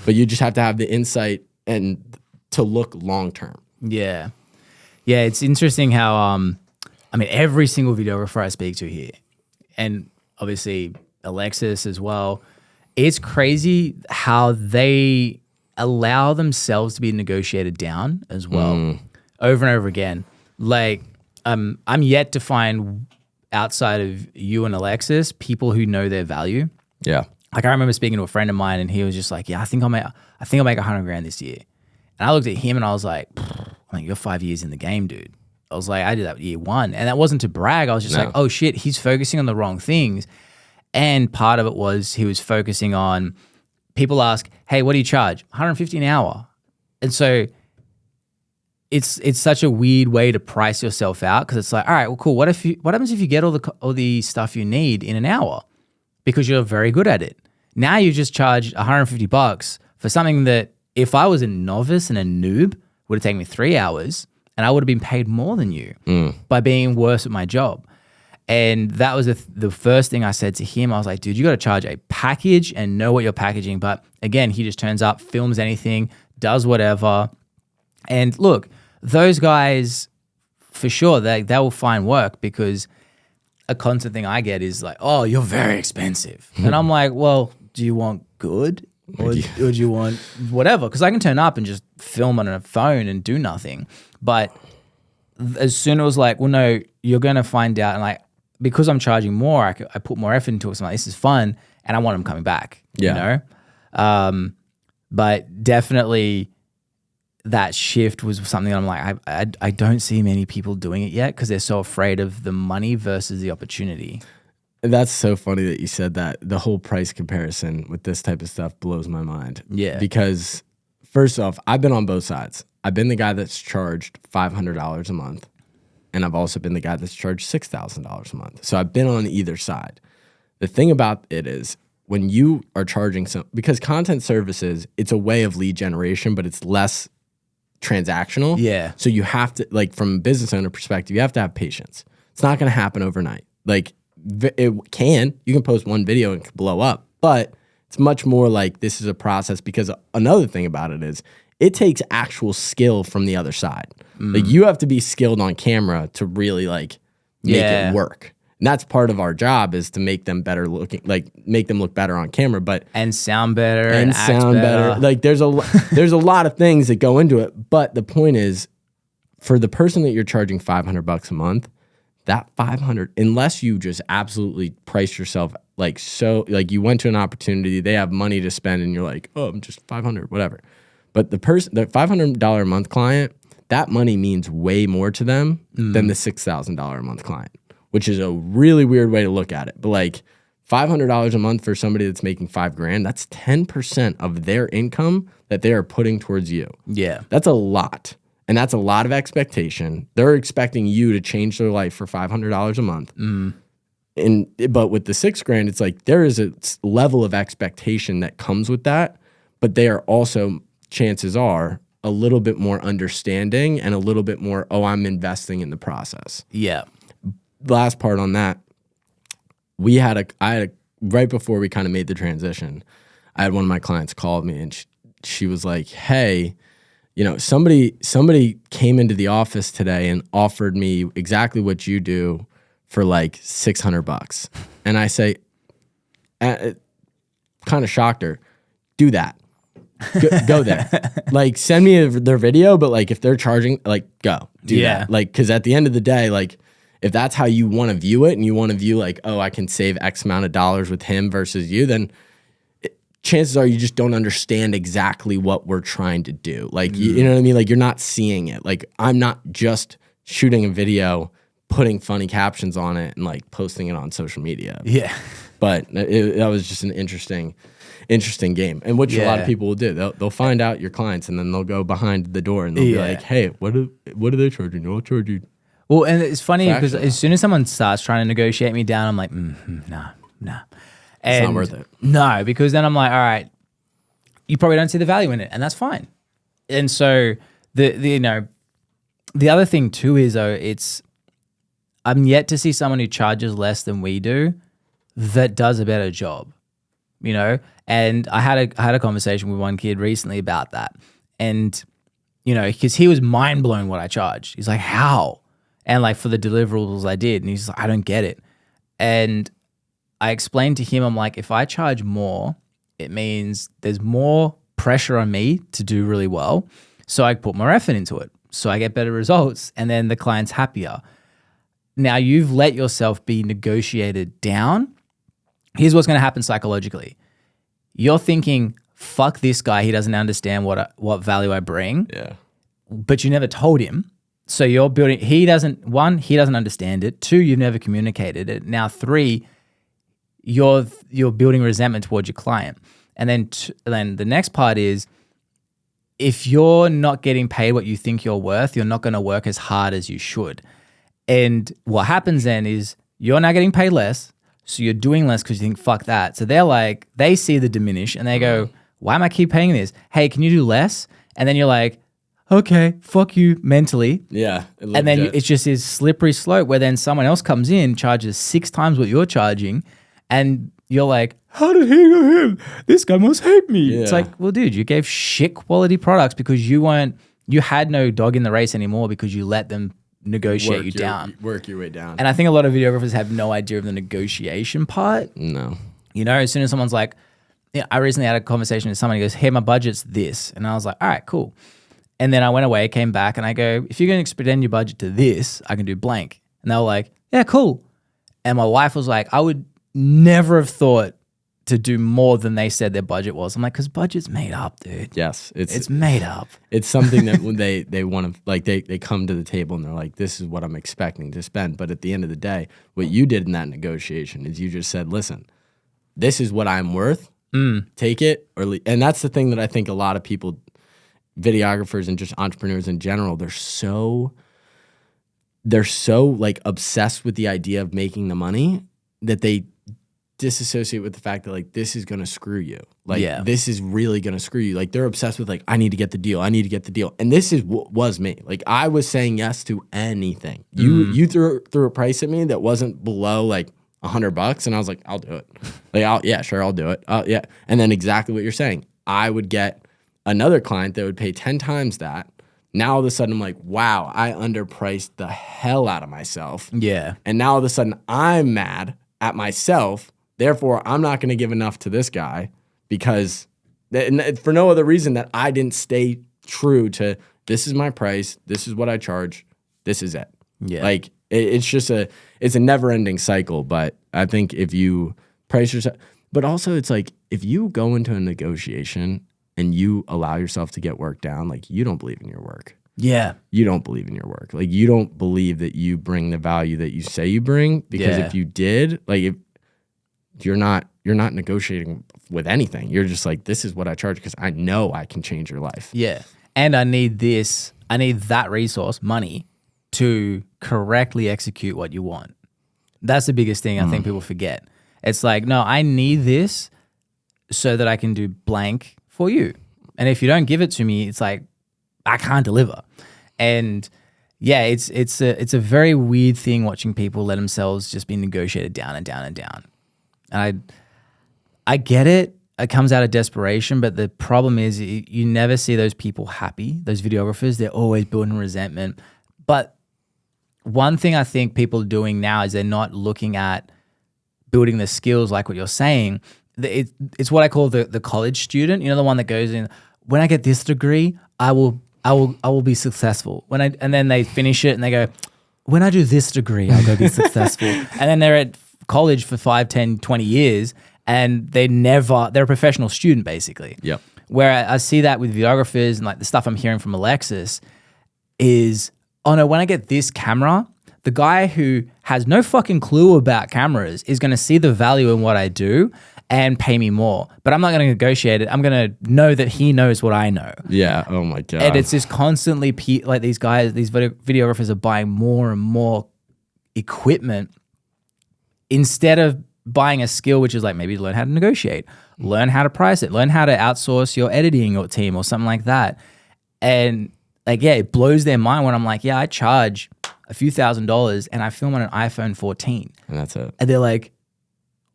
but you just have to have the insight and to look long term. Yeah. Yeah, it's interesting how I mean every single videographer I speak to here, and obviously Alexis as well, it's crazy how they allow themselves to be negotiated down as well over and over again. Like I'm yet to find outside of you and Alexis people who know their value. Yeah. Like I remember speaking to a friend of mine and he was just like, yeah, I think I'll make $100,000 this year. And I looked at him and I was like, you're 5 years in the game, dude. I was like, I did that year 1. And that wasn't to brag. I was just like, oh shit, he's focusing on the wrong things. And part of it was he was focusing on, people ask, hey, what do you charge? $150 an hour. And so it's such a weird way to price yourself out because it's like, all right, well, cool. What happens if you get all the stuff you need in an hour? Because you're very good at it. Now you just charged $150 for something that if I was a novice and a noob, would have taken me 3 hours and I would have been paid more than you by being worse at my job. And that was the first thing I said to him. I was like, dude, you got to charge a package and know what you're packaging. But again, he just turns up, films anything, does whatever. And look, those guys, for sure, they will find work because a constant thing I get is like, oh, you're very expensive. And I'm like, well, do you want good or do you want whatever? Because I can turn up and just film on a phone and do nothing. But as soon as it was like, well, no, you're going to find out. And like, because I'm charging more, I put more effort into it. So I'm like, this is fun. And I want them coming back, you know? But definitely that shift was something I'm like, I don't see many people doing it yet because they're so afraid of the money versus the opportunity. That's so funny that you said that. The whole price comparison with this type of stuff blows my mind. Yeah. Because first off, I've been on both sides. I've been the guy that's charged $500 a month. And I've also been the guy that's charged $6,000 a month. So I've been on either side. The thing about it is when you are charging because content services, it's a way of lead generation, but it's less transactional. Yeah. So you have to, like from a business owner perspective, you have to have patience. It's not going to happen overnight. Like you can post one video and it can blow up, but it's much more like this is a process because another thing about it is it takes actual skill from the other side. Like you have to be skilled on camera to really like make it work. And that's part of our job is to make them better looking, like make them look better on camera, and sound better and sound better. Like there's a lot of things that go into it. But the point is, for the person that you're charging $500 a month, that $500, unless you just absolutely price yourself like you went to an opportunity, they have money to spend, and you're like, oh, I'm just $500, whatever. But the $500 a month client, that money means way more to them than the $6,000 a month client, which is a really weird way to look at it. But like $500 a month for somebody that's making $5,000, that's 10% of their income that they are putting towards you. Yeah. That's a lot. And that's a lot of expectation. They're expecting you to change their life for $500 a month. But with the $6,000, it's like there is a level of expectation that comes with that, but they are also, chances are, a little bit more understanding and a little bit more, oh, I'm investing in the process. Yeah. Last part on that, right before we kind of made the transition, I had one of my clients call me and she was like, hey, somebody came into the office today and offered me exactly what you do for like $600. And I say, kind of shocked her, do that. Go there. Like, send me their video, but like if they're charging, like, go do that. Like, because at the end of the day, like, if that's how you want to view it and you want to view like, oh, I can save X amount of dollars with him versus you, then chances are you just don't understand exactly what we're trying to do. Like, you know what I mean? Like, you're not seeing it. Like, I'm not just shooting a video, putting funny captions on it and like posting it on social media. Yeah. But that was just an interesting game, and which a lot of people will do. They'll find out your clients, and then they'll go behind the door and they'll be like, "Hey, what are they charging you? I'll charge you." Well, and it's funny because as soon as someone starts trying to negotiate me down, I'm like, nah. It's not worth it. No, because then I'm like, all right, you probably don't see the value in it, and that's fine. And so the other thing too is though, I'm yet to see someone who charges less than we do that does a better job. And I had a conversation with one kid recently about that, and because he was mind blown what I charged. He's like, how? And like for the deliverables I did, and he's like, I don't get it. And I explained to him, I'm like, if I charge more, it means there's more pressure on me to do really well, so I put more effort into it, so I get better results, and then the client's happier. Now you've let yourself be negotiated down. Here's what's going to happen psychologically. You're thinking, fuck this guy, he doesn't understand what value I bring. Yeah. But you never told him. So you're building, he doesn't understand it. 2, you've never communicated it. Now 3, you're building resentment towards your client. And then the next part is, if you're not getting paid what you think you're worth, you're not going to work as hard as you should. And what happens then is you're now getting paid less. So you're doing less because you think, fuck that. So they're like, they see the diminish and they go, why am I keep paying this? Hey, can you do less? And then you're like, okay, fuck you mentally. Yeah. And then it's just this slippery slope where then someone else comes in, charges 6 times what you're charging. And you're like, how did he go him? This guy must hate me. Yeah. It's like, well, dude, you gave shit quality products because you had no dog in the race anymore because you let them negotiate you down. Work your way down. And I think a lot of videographers have no idea of the negotiation part. No. As soon as someone's like, I recently had a conversation with someone who goes, hey, my budget's this. And I was like, all right, cool. And then I went away, came back, and I go, if you're going to extend your budget to this, I can do blank. And they were like, yeah, cool. And my wife was like, I would never have thought to do more than they said their budget was. I'm like, because budget's made up, dude. Yes. It's made up. It's something that when they want to, like, they come to the table and they're like, this is what I'm expecting to spend. But at the end of the day, what you did in that negotiation is you just said, listen, this is what I'm worth. Take it or leave. And that's the thing that I think a lot of people, videographers and just entrepreneurs in general, they're so like obsessed with the idea of making the money that they disassociate with the fact that like this is gonna screw you. Like this is really gonna screw you. Like they're obsessed with like, I need to get the deal. And this is what was me. Like I was saying yes to anything. You threw a price at me that wasn't below like $100, and I was like, I'll do it. Like I'll do it. Yeah. And then exactly what you're saying. I would get another client that would pay 10 times that. Now all of a sudden I'm like, wow, I underpriced the hell out of myself. Yeah. And now all of a sudden I'm mad at myself. Therefore, I'm not going to give enough to this guy because for no other reason that I didn't stay true to this is my price. This is what I charge. This is it. Yeah. Like it's a never ending cycle. But I think if you price yourself, but also it's like if you go into a negotiation and you allow yourself to get work down, like you don't believe in your work. Yeah. You don't believe in your work. Like you don't believe that you bring the value that you say you bring, because if you did, like if you're not negotiating with anything. You're just like, this is what I charge because I know I can change your life. Yeah. And I need that resource, money, to correctly execute what you want. That's the biggest thing I think people forget. It's like, no, I need this so that I can do blank for you. And if you don't give it to me, it's like, I can't deliver. And yeah, it's a very weird thing watching people let themselves just be negotiated down and down and down. And I get it. It comes out of desperation, but the problem is you never see those people happy, those videographers. They're always building resentment. But one thing I think people are doing now is they're not looking at building the skills like what you're saying. It's what I call the college student. You know, the one that goes in, when I get this degree, I will be successful. And then they finish it and they go, when I do this degree, I'll go be successful. And then they're at college for 5, 10, 20 years and they're a professional student basically. Yep. Where I see that with videographers and like the stuff I'm hearing from Alexis is, oh no, when I get this camera, the guy who has no fucking clue about cameras is going to see the value in what I do and pay me more. But I'm not going to negotiate it. I'm going to know that he knows what I know. Yeah. Oh my God. And it's just constantly like these guys, these videographers are buying more and more equipment instead of buying a skill, which is like maybe learn how to negotiate, learn how to price it, learn how to outsource your editing or team or something like that. And like, yeah, it blows their mind when I'm like, yeah, I charge a few $1,000s and I film on an iPhone 14. And that's it. And they're like,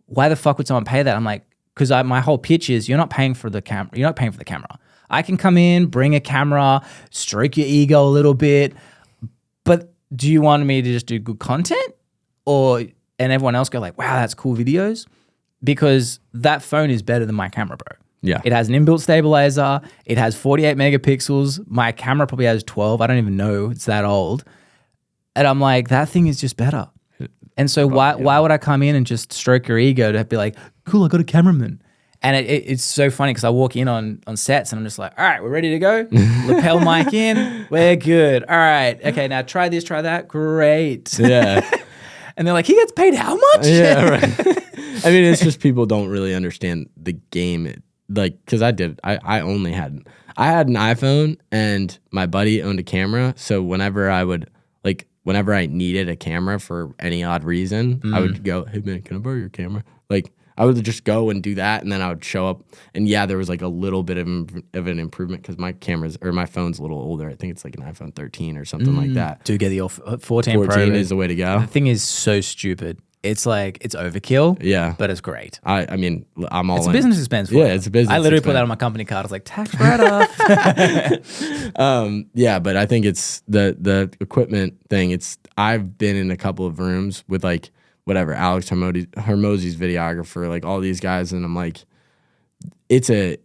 why the fuck would someone pay that? I'm like, because my whole pitch is you're not paying for the camera. You're not paying for the camera. I can come in, bring a camera, stroke your ego a little bit. But do you want me to just do good content? And everyone else go like, wow, that's cool videos? Because that phone is better than my camera, bro. Yeah. It has an inbuilt stabilizer. It has 48 megapixels. My camera probably has 12. I don't even know. It's that old. And I'm like, that thing is just better. And so why would I come in and just stroke your ego to be like, cool, I got a cameraman. And it's so funny because I walk in on sets and I'm just like, all right, we're ready to go. Lapel mic in. We're good. All right. Okay, now try this, try that. Great. Yeah. And they're like, he gets paid how much? Yeah, right. I mean, it's just people don't really understand the game. Like, because I had an iPhone and my buddy owned a camera. So whenever I needed a camera for any odd reason, I would go, hey man, can I borrow your camera? Like, I would just go and do that, and then I would show up. And yeah, there was like a little bit of an improvement because my phone's a little older. I think it's like an iPhone 13 or something like that. Do get the 14 Pro. 14 is the way to go. The thing is so stupid. It's like, it's overkill. Yeah. But it's great. I mean, I'm all in. It's a business expense for Yeah, you. it's a business I literally expense. put that on my company card. I was like, tax write-off. Yeah, but I think it's the equipment thing. I've been in a couple of rooms with like whatever Alex Hermosi's videographer, like all these guys, and I'm like, it's a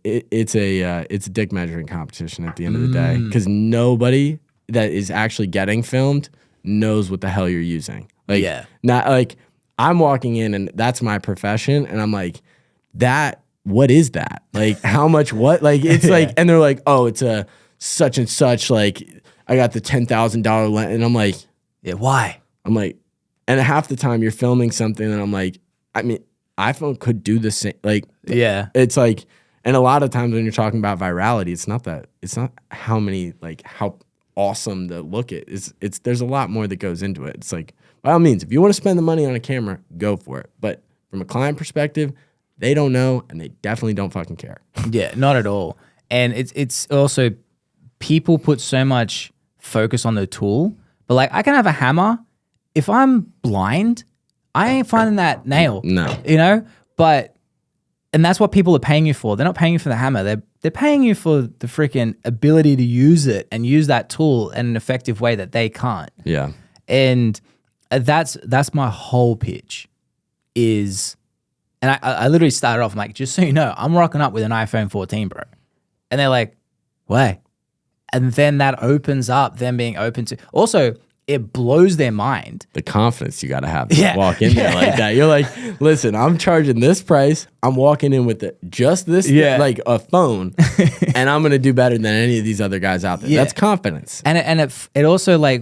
dick measuring competition at the end of the day because nobody that is actually getting filmed knows what the hell you're using. Like, not like I'm walking in and that's my profession, and I'm like, what is that? Like, how much? What? Like, it's like, and they're like, oh, it's a such and such. Like, I got the $10,000 lens, and I'm like, yeah, why? I'm like, and half the time you're filming something, and I'm like, I mean, iPhone could do the same. Like, it's like, and a lot of times when you're talking about virality, it's not how many, like, how awesome the look is. It's there's a lot more that goes into it. It's like, by all means, if you want to spend the money on a camera, go for it. But from a client perspective, they don't know, and they definitely don't fucking care. Yeah, not at all. And it's also, people put so much focus on the tool, but like, I can have a hammer. If I'm blind, I ain't finding that nail. No. You know? And that's what people are paying you for. They're not paying you for the hammer. They're paying you for the freaking ability to use it and use that tool in an effective way that they can't. Yeah. And that's my whole pitch is, and I literally started off, I'm like, just so you know, I'm rocking up with an iPhone 14, bro. And they're like, why? And then that opens up them being open to, also, it blows their mind. The confidence you got to have to walk in there like that. You're like, listen, I'm charging this price. I'm walking in with just this, like a phone, and I'm going to do better than any of these other guys out there. That's confidence. And it also, like,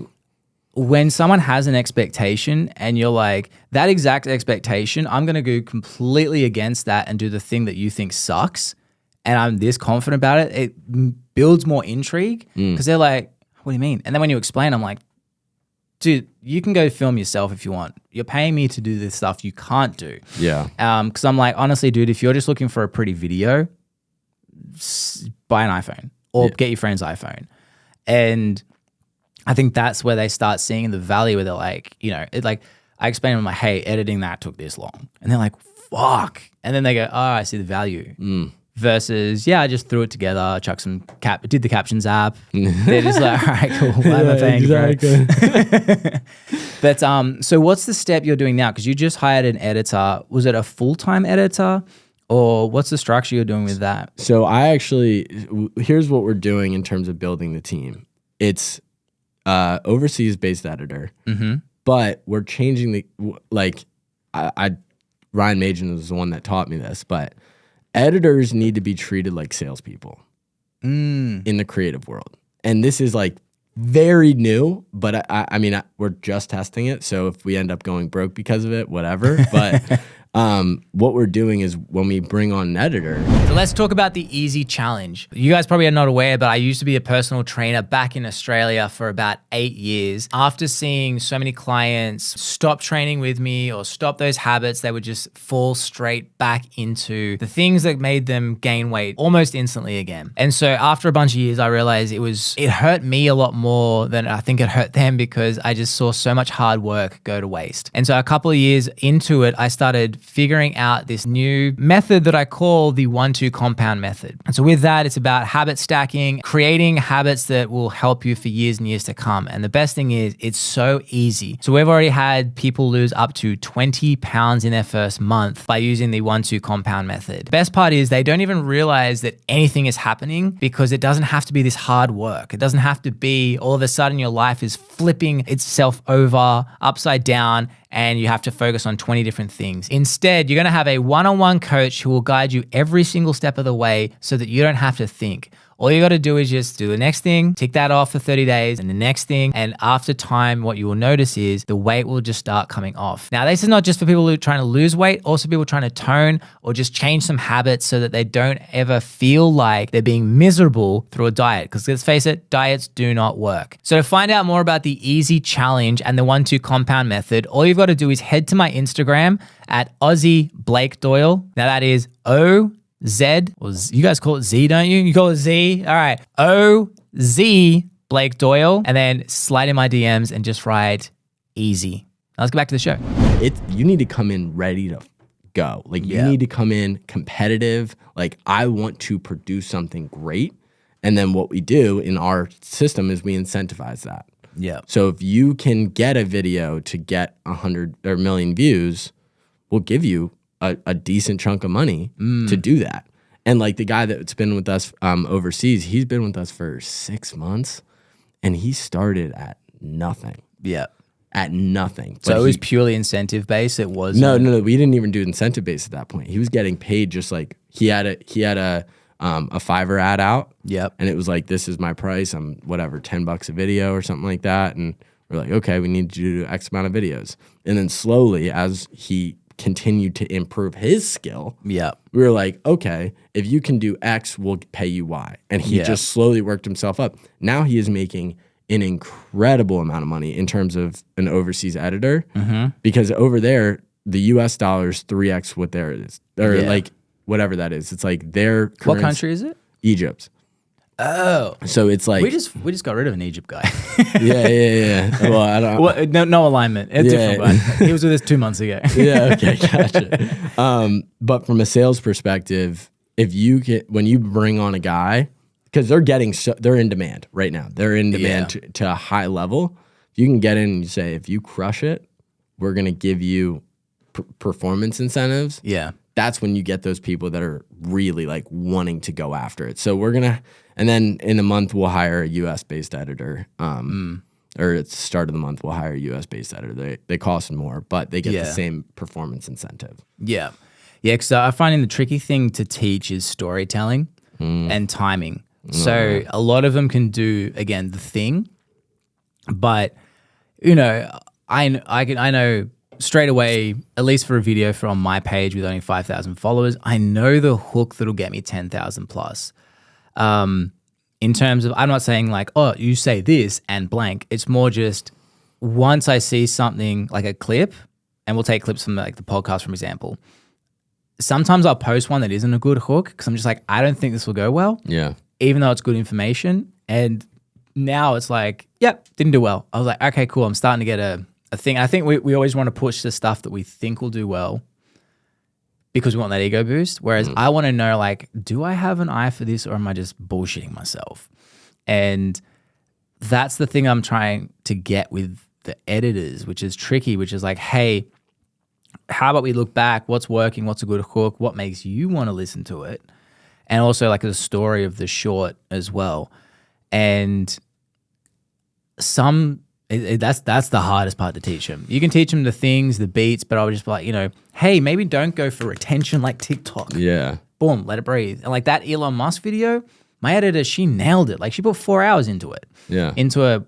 when someone has an expectation and you're like, that exact expectation, I'm going to go completely against that and do the thing that you think sucks, and I'm this confident about it, it builds more intrigue because they're like, what do you mean? And then when you explain, I'm like, dude, you can go film yourself if you want. You're paying me to do this stuff you can't do. Yeah. Because I'm like, honestly, dude, if you're just looking for a pretty video, buy an iPhone or get your friend's iPhone. And I think that's where they start seeing the value where they're like, you know, it like, I explain to them like, hey, editing that took this long. And they're like, fuck. And then they go, oh, I see the value. Versus, I just threw it together, chucked some did the captions app. They're just like, all right, cool. Why am I paying for it? But so what's the step you're doing now? Because you just hired an editor. Was it a full-time editor? Or what's the structure you're doing with that? So here's what we're doing in terms of building the team. It's overseas-based editor, but we're changing Ryan Majan was the one that taught me this, but editors need to be treated like salespeople in the creative world. And this is like very new, but I mean, we're just testing it. So if we end up going broke because of it, whatever. But what we're doing is when we bring on an editor. So let's talk about the Easy Challenge. You guys probably are not aware, but I used to be a personal trainer back in Australia for about 8 years. After seeing so many clients stop training with me or stop those habits, they would just fall straight back into the things that made them gain weight almost instantly again. And so after a bunch of years, I realized it hurt me a lot more than I think it hurt them because I just saw so much hard work go to waste. And so a couple of years into it, I started figuring out this new method that I call the 1-2 compound method. And so with that, it's about habit stacking, creating habits that will help you for years and years to come. And the best thing is it's so easy. So we've already had people lose up to 20 pounds in their first month by using the 1-2 compound method. The best part is they don't even realize that anything is happening because it doesn't have to be this hard work. It doesn't have to be all of a sudden your life is flipping itself over, upside down, and you have to focus on 20 different things. Instead, you're gonna have a one-on-one coach who will guide you every single step of the way so that you don't have to think. All you gotta do is just do the next thing, tick that off for 30 days, and the next thing, and after time, what you will notice is the weight will just start coming off. Now, this is not just for people who are trying to lose weight, also people trying to tone or just change some habits so that they don't ever feel like they're being miserable through a diet. Because let's face it, diets do not work. So to find out more about the Easy Challenge and the 1-2 compound method, all you've got to do is head to my Instagram at Aussie Blake Doyle. Now that is OZ, or you guys call it Z, don't you? You call it Z? All right. OZ Blake Doyle. And then slide in my DMs and just write easy. Now let's get back to the show. You need to come in ready to go. Like you need to come in competitive. Like I want to produce something great. And then what we do in our system is we incentivize that. Yeah. So if you can get a video to get 100 or 1 million views, we'll give you a decent chunk of money to do that. And like the guy that's been with us overseas, he's been with us for 6 months and he started at nothing. Yeah. At nothing. So it was purely incentive based. It was no. We didn't even do incentive based at that point. He was getting paid just like he had a Fiverr ad out. Yep. And it was like, this is my price. I'm whatever, $10 a video or something like that. And we're like, okay, we need you to do X amount of videos. And then slowly as he continued to improve his skill, we were like, okay, if you can do X, we'll pay you Y. And he just slowly worked himself up. Now he is making an incredible amount of money in terms of an overseas editor because over there, the US dollar is 3X what there is. Or like whatever that is. It's like their currency. What country is it? Egypt. Oh. So it's like we just got rid of an Egypt guy. yeah. Well, I don't well, no alignment. It's different guy. He was with us 2 months ago. Yeah, okay, gotcha. But from a sales perspective, when you bring on a guy, because they're in demand right now. They're in demand to a high level. If you can get in and you say, if you crush it, we're gonna give you performance incentives. Yeah. That's when you get those people that are really like wanting to go after it. So and then in a month we'll hire a US based editor. Or at the start of the month we'll hire a US based editor. They cost more, but they get the same performance incentive. Yeah. Yeah, because I find the tricky thing to teach is storytelling and timing. So a lot of them can do, again, the thing, but you know, I know straight away, at least for a video from my page with only 5,000 followers, I know the hook that'll get me 10,000 plus. In terms of, I'm not saying like, oh, you say this and blank. It's more just once I see something like a clip, and we'll take clips from like the podcast, for example, sometimes I'll post one that isn't a good hook because I'm just like, I don't think this will go well. Yeah. Even though it's good information. And now it's like, yep, didn't do well. I was like, okay, cool. I'm starting to get a thing. I think we always want to push the stuff that we think will do well because we want that ego boost. Whereas I want to know, like, do I have an eye for this or am I just bullshitting myself? And that's the thing I'm trying to get with the editors, which is tricky, which is like, hey, how about we look back? What's working? What's a good hook? What makes you want to listen to it? And also like the story of the short as well. And that's the hardest part to teach them. You can teach them the things, the beats, but I would just be like, hey, maybe don't go for retention like TikTok. Yeah. Boom, let it breathe. And like that Elon Musk video, my editor, she nailed it. Like she put 4 hours into it. Yeah. Into a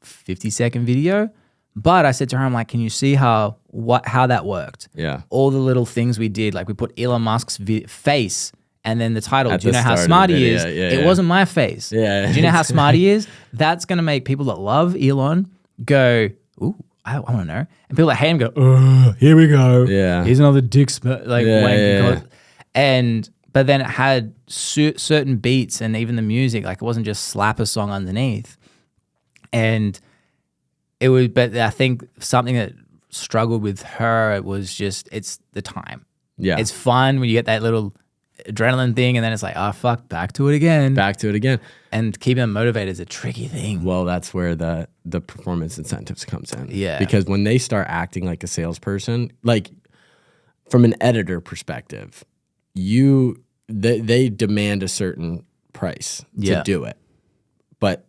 50-second video. But I said to her, I'm like, can you see how that worked? Yeah. All the little things we did, like we put Elon Musk's face and then the title, do you know how start of smart the he video. is? Yeah, it yeah. wasn't my face. Yeah. Do you know how smart he is? That's going to make people that love Elon go, ooh, I want to know. And people that hate him go, oh, here we go. Yeah. Here's another dick like Yeah, wank. yeah. But then it had certain beats and even the music, like it wasn't just slap a song underneath. And it was, but I think something that struggled with her, it was just, it's the time. Yeah. It's fun when you get that little adrenaline thing and then it's like, oh, fuck, back to it again. Back to it again. And keeping them motivated is a tricky thing. Well, that's where the performance incentives comes in. Yeah. Because when they start acting like a salesperson, like from an editor perspective, they demand a certain price to do it. But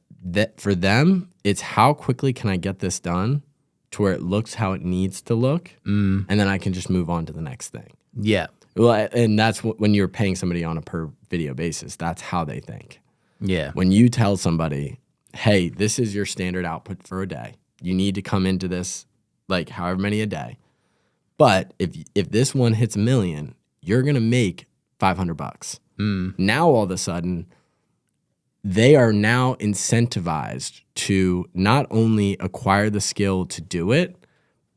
for them, it's how quickly can I get this done to where it looks how it needs to look, and then I can just move on to the next thing. Yeah. Well, and that's when you're paying somebody on a per video basis. That's how they think. Yeah. When you tell somebody, hey, this is your standard output for a day. You need to come into this like however many a day. But if this one hits 1 million, you're going to make $500. Now all of a sudden, they are now incentivized to not only acquire the skill to do it,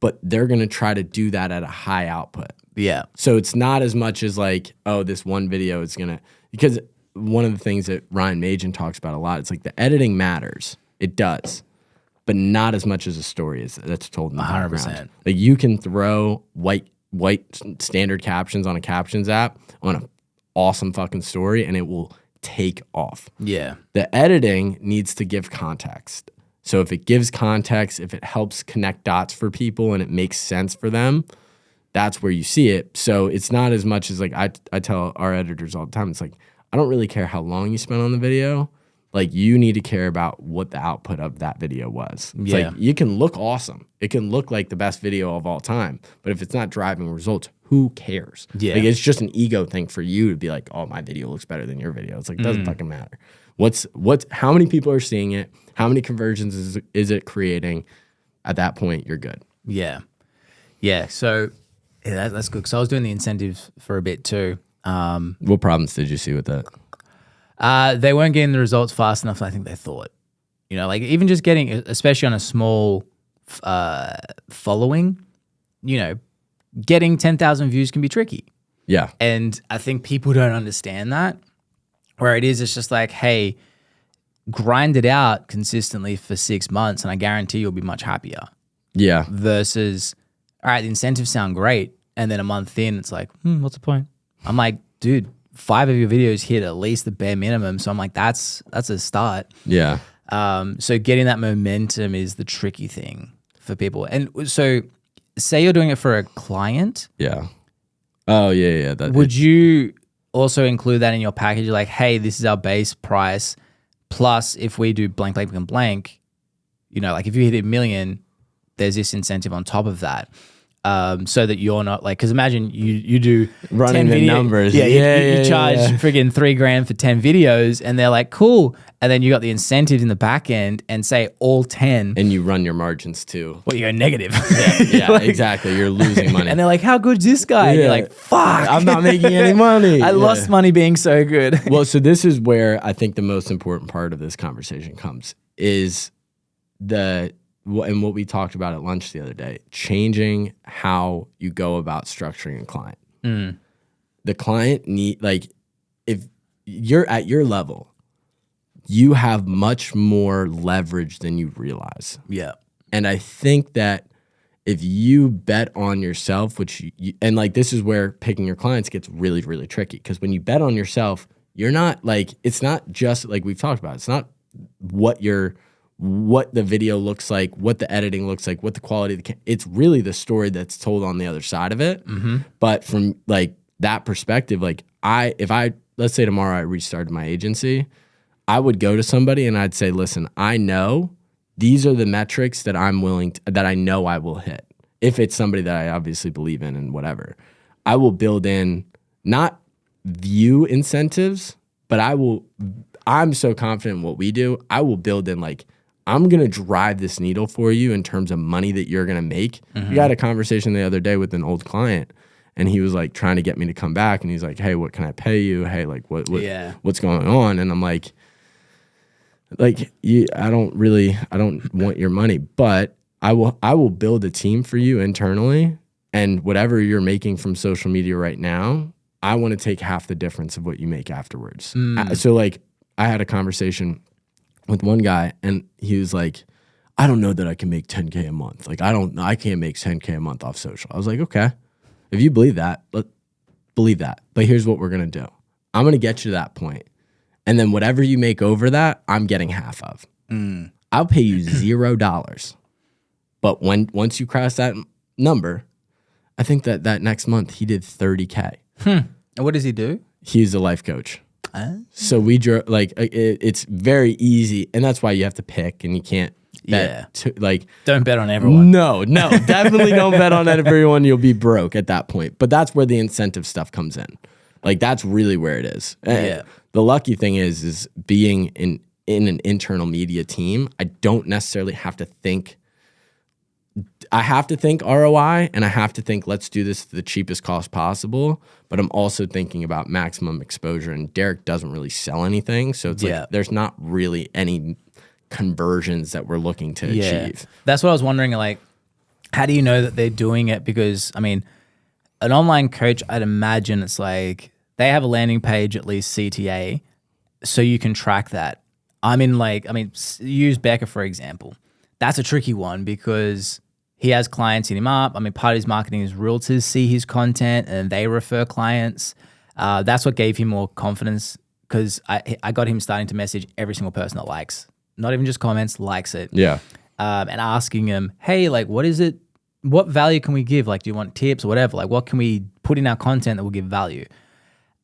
but they're going to try to do that at a high output. Yeah. So it's not as much as like, oh, this one video is going to, because one of the things that Ryan Majan talks about a lot, it's like the editing matters. It does. But not as much as a story that's told in the 100%. Background. Like you can throw white standard captions on a captions app on an awesome fucking story and it will take off. Yeah. The editing needs to give context. So if it gives context, if it helps connect dots for people and it makes sense for them, that's where you see it. So it's not as much as like I tell our editors all the time, it's like, I don't really care how long you spent on the video. Like you need to care about what the output of that video was. It's like you can look awesome. It can look like the best video of all time. But if it's not driving results, who cares? Yeah. Like it's just an ego thing for you to be like, oh, my video looks better than your video. It's like, it doesn't fucking matter. How many people are seeing it? How many conversions is it creating? At that point, you're good. Yeah. Yeah. So that's good. Because I was doing the incentives for a bit too. What problems did you see with that? They weren't getting the results fast enough, I think they thought. Like even just getting, especially on a small following, getting 10,000 views can be tricky. Yeah. And I think people don't understand that. Where it's just like, hey, grind it out consistently for 6 months and I guarantee you'll be much happier. Yeah. Versus, all right, the incentives sound great. And then a month in, it's like, what's the point? I'm like, dude, 5 of your videos hit at least the bare minimum. So I'm like, that's a start. Yeah. So getting that momentum is the tricky thing for people. And so say you're doing it for a client. Yeah. Oh, yeah. Would you also include that in your package? Like, hey, this is our base price. Plus, if we do blank, blank, blank, blank, like if you hit 1 million, there's this incentive on top of that. So that you're not like, because imagine you do running 10 the numbers. Yeah, you charge friggin' $3,000 for 10 videos, and they're like, cool. And then you got the incentives in the back end, and say all 10, and you run your margins too. well, you go negative. Yeah, like, exactly. You're losing money. And they're like, how good's this guy? And you're like, fuck, I'm not making any money. I lost money being so good. Well, so this is where I think the most important part of this conversation comes is and what we talked about at lunch the other day, changing how you go about structuring a client. The client if you're at your level, you have much more leverage than you realize. Yeah. And I think that if you bet on yourself, which and like this is where picking your clients gets really, really tricky, because when you bet on yourself, you're not like, it's not just like we've talked about. It's not what the video looks like, what the editing looks like, what the quality of it's really the story that's told on the other side of it. But from like that perspective, like let's say tomorrow I restarted my agency, I would go to somebody and I'd say, listen, I know these are the metrics that I'm that I know I will hit. If it's somebody that I obviously believe in and whatever, I will build in not view incentives, but I'm so confident in what we do. I will build in like, I'm going to drive this needle for you in terms of money that you're going to make. We had a conversation the other day with an old client, and he was like trying to get me to come back, and he's like, hey, what can I pay you? Hey, like what's going on? And I'm like I don't want your money, but I will build a team for you internally, and whatever you're making from social media right now, I want to take half the difference of what you make afterwards. So like I had a conversation with one guy, and he was like, I don't know that I can make 10K a month. Like I can't make 10K a month off social. I was like, okay, if you believe that, believe that. But here's what we're going to do. I'm going to get you to that point. And then whatever you make over that, I'm getting half of. I'll pay you $0. But once you cross that number, I think that next month he did 30K. And what does he do? He's a life coach. So we it's very easy, and that's why you have to pick, and you can't bet. Don't bet on everyone. No, definitely don't bet on everyone. You'll be broke at that point. But that's where the incentive stuff comes in. Like that's really where it is. Yeah. The lucky thing is being in an internal media team. I don't necessarily have to think. I have to think ROI, and I have to think, let's do this at the cheapest cost possible. But I'm also thinking about maximum exposure. And Derik doesn't really sell anything, so it's like there's not really any conversions that we're looking to achieve. That's what I was wondering. Like, how do you know that they're doing it? Because I mean, an online coach, I'd imagine it's like they have a landing page, at least CTA, so you can track that. Use Becca for example. That's a tricky one because he has clients in him up. I mean, part of his marketing is realtors see his content and they refer clients. That's what gave him more confidence, because I got him starting to message every single person that likes, not even just comments, likes it. Yeah. And asking him, hey, like, what is it? What value can we give? Like, do you want tips or whatever? Like, what can we put in our content that will give value?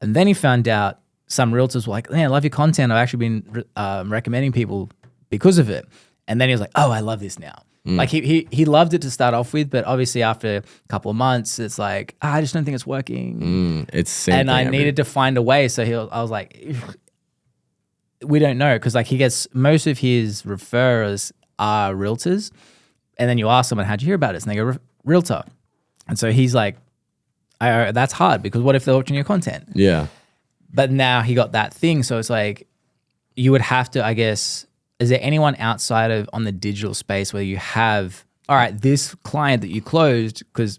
And then he found out some realtors were like, man, I love your content. I've actually been recommending people because of it. And then he was like, oh, I love this now. Like he loved it to start off with, but obviously after a couple of months, it's like, I just don't think it's working. It's same and I needed to find a way. So I was like, we don't know, because like he gets most of his referrers are realtors, and then you ask someone, how'd you hear about it? And they go, realtor. And so he's like, that's hard, because what if they're watching your content? Yeah. But now he got that thing, so it's like you would have to, I guess. Is there anyone outside of on the digital space where you have, all right, this client that you closed, because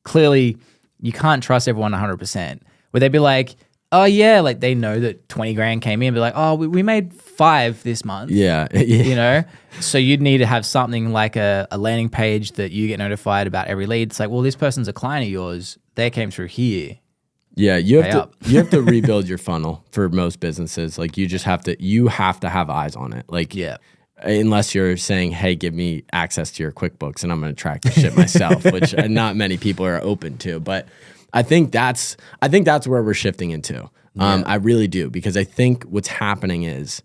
clearly you can't trust everyone 100%, where they'd be like, oh yeah, like they know that 20 grand came in, be like, oh, we made 5 this month. Yeah. You know? So you'd need to have something like a landing page that you get notified about every lead. It's like, well, this person's a client of yours. They came through here. Yeah, you have to rebuild your funnel for most businesses. Like you have to have eyes on it. Like unless you're saying, hey, give me access to your QuickBooks and I'm going to track the shit myself, which not many people are open to. But I think that's where we're shifting into. I really do, because I think what's happening is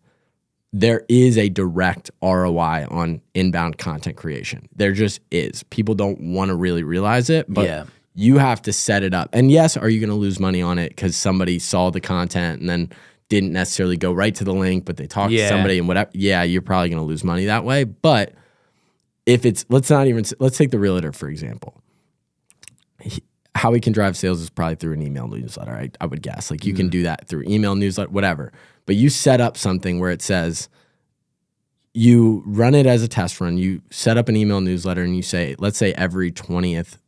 there is a direct ROI on inbound content creation. There just is. People don't want to really realize it, but you have to set it up. And yes, are you going to lose money on it because somebody saw the content and then didn't necessarily go right to the link, but they talked to somebody and whatever? Yeah, you're probably going to lose money that way. But if it's, let's take the realtor, for example. How he can drive sales is probably through an email newsletter, I would guess. Like you can do that through email newsletter, whatever. But you set up something where it says, you run it as a test run. You set up an email newsletter and you say, let's say every 20th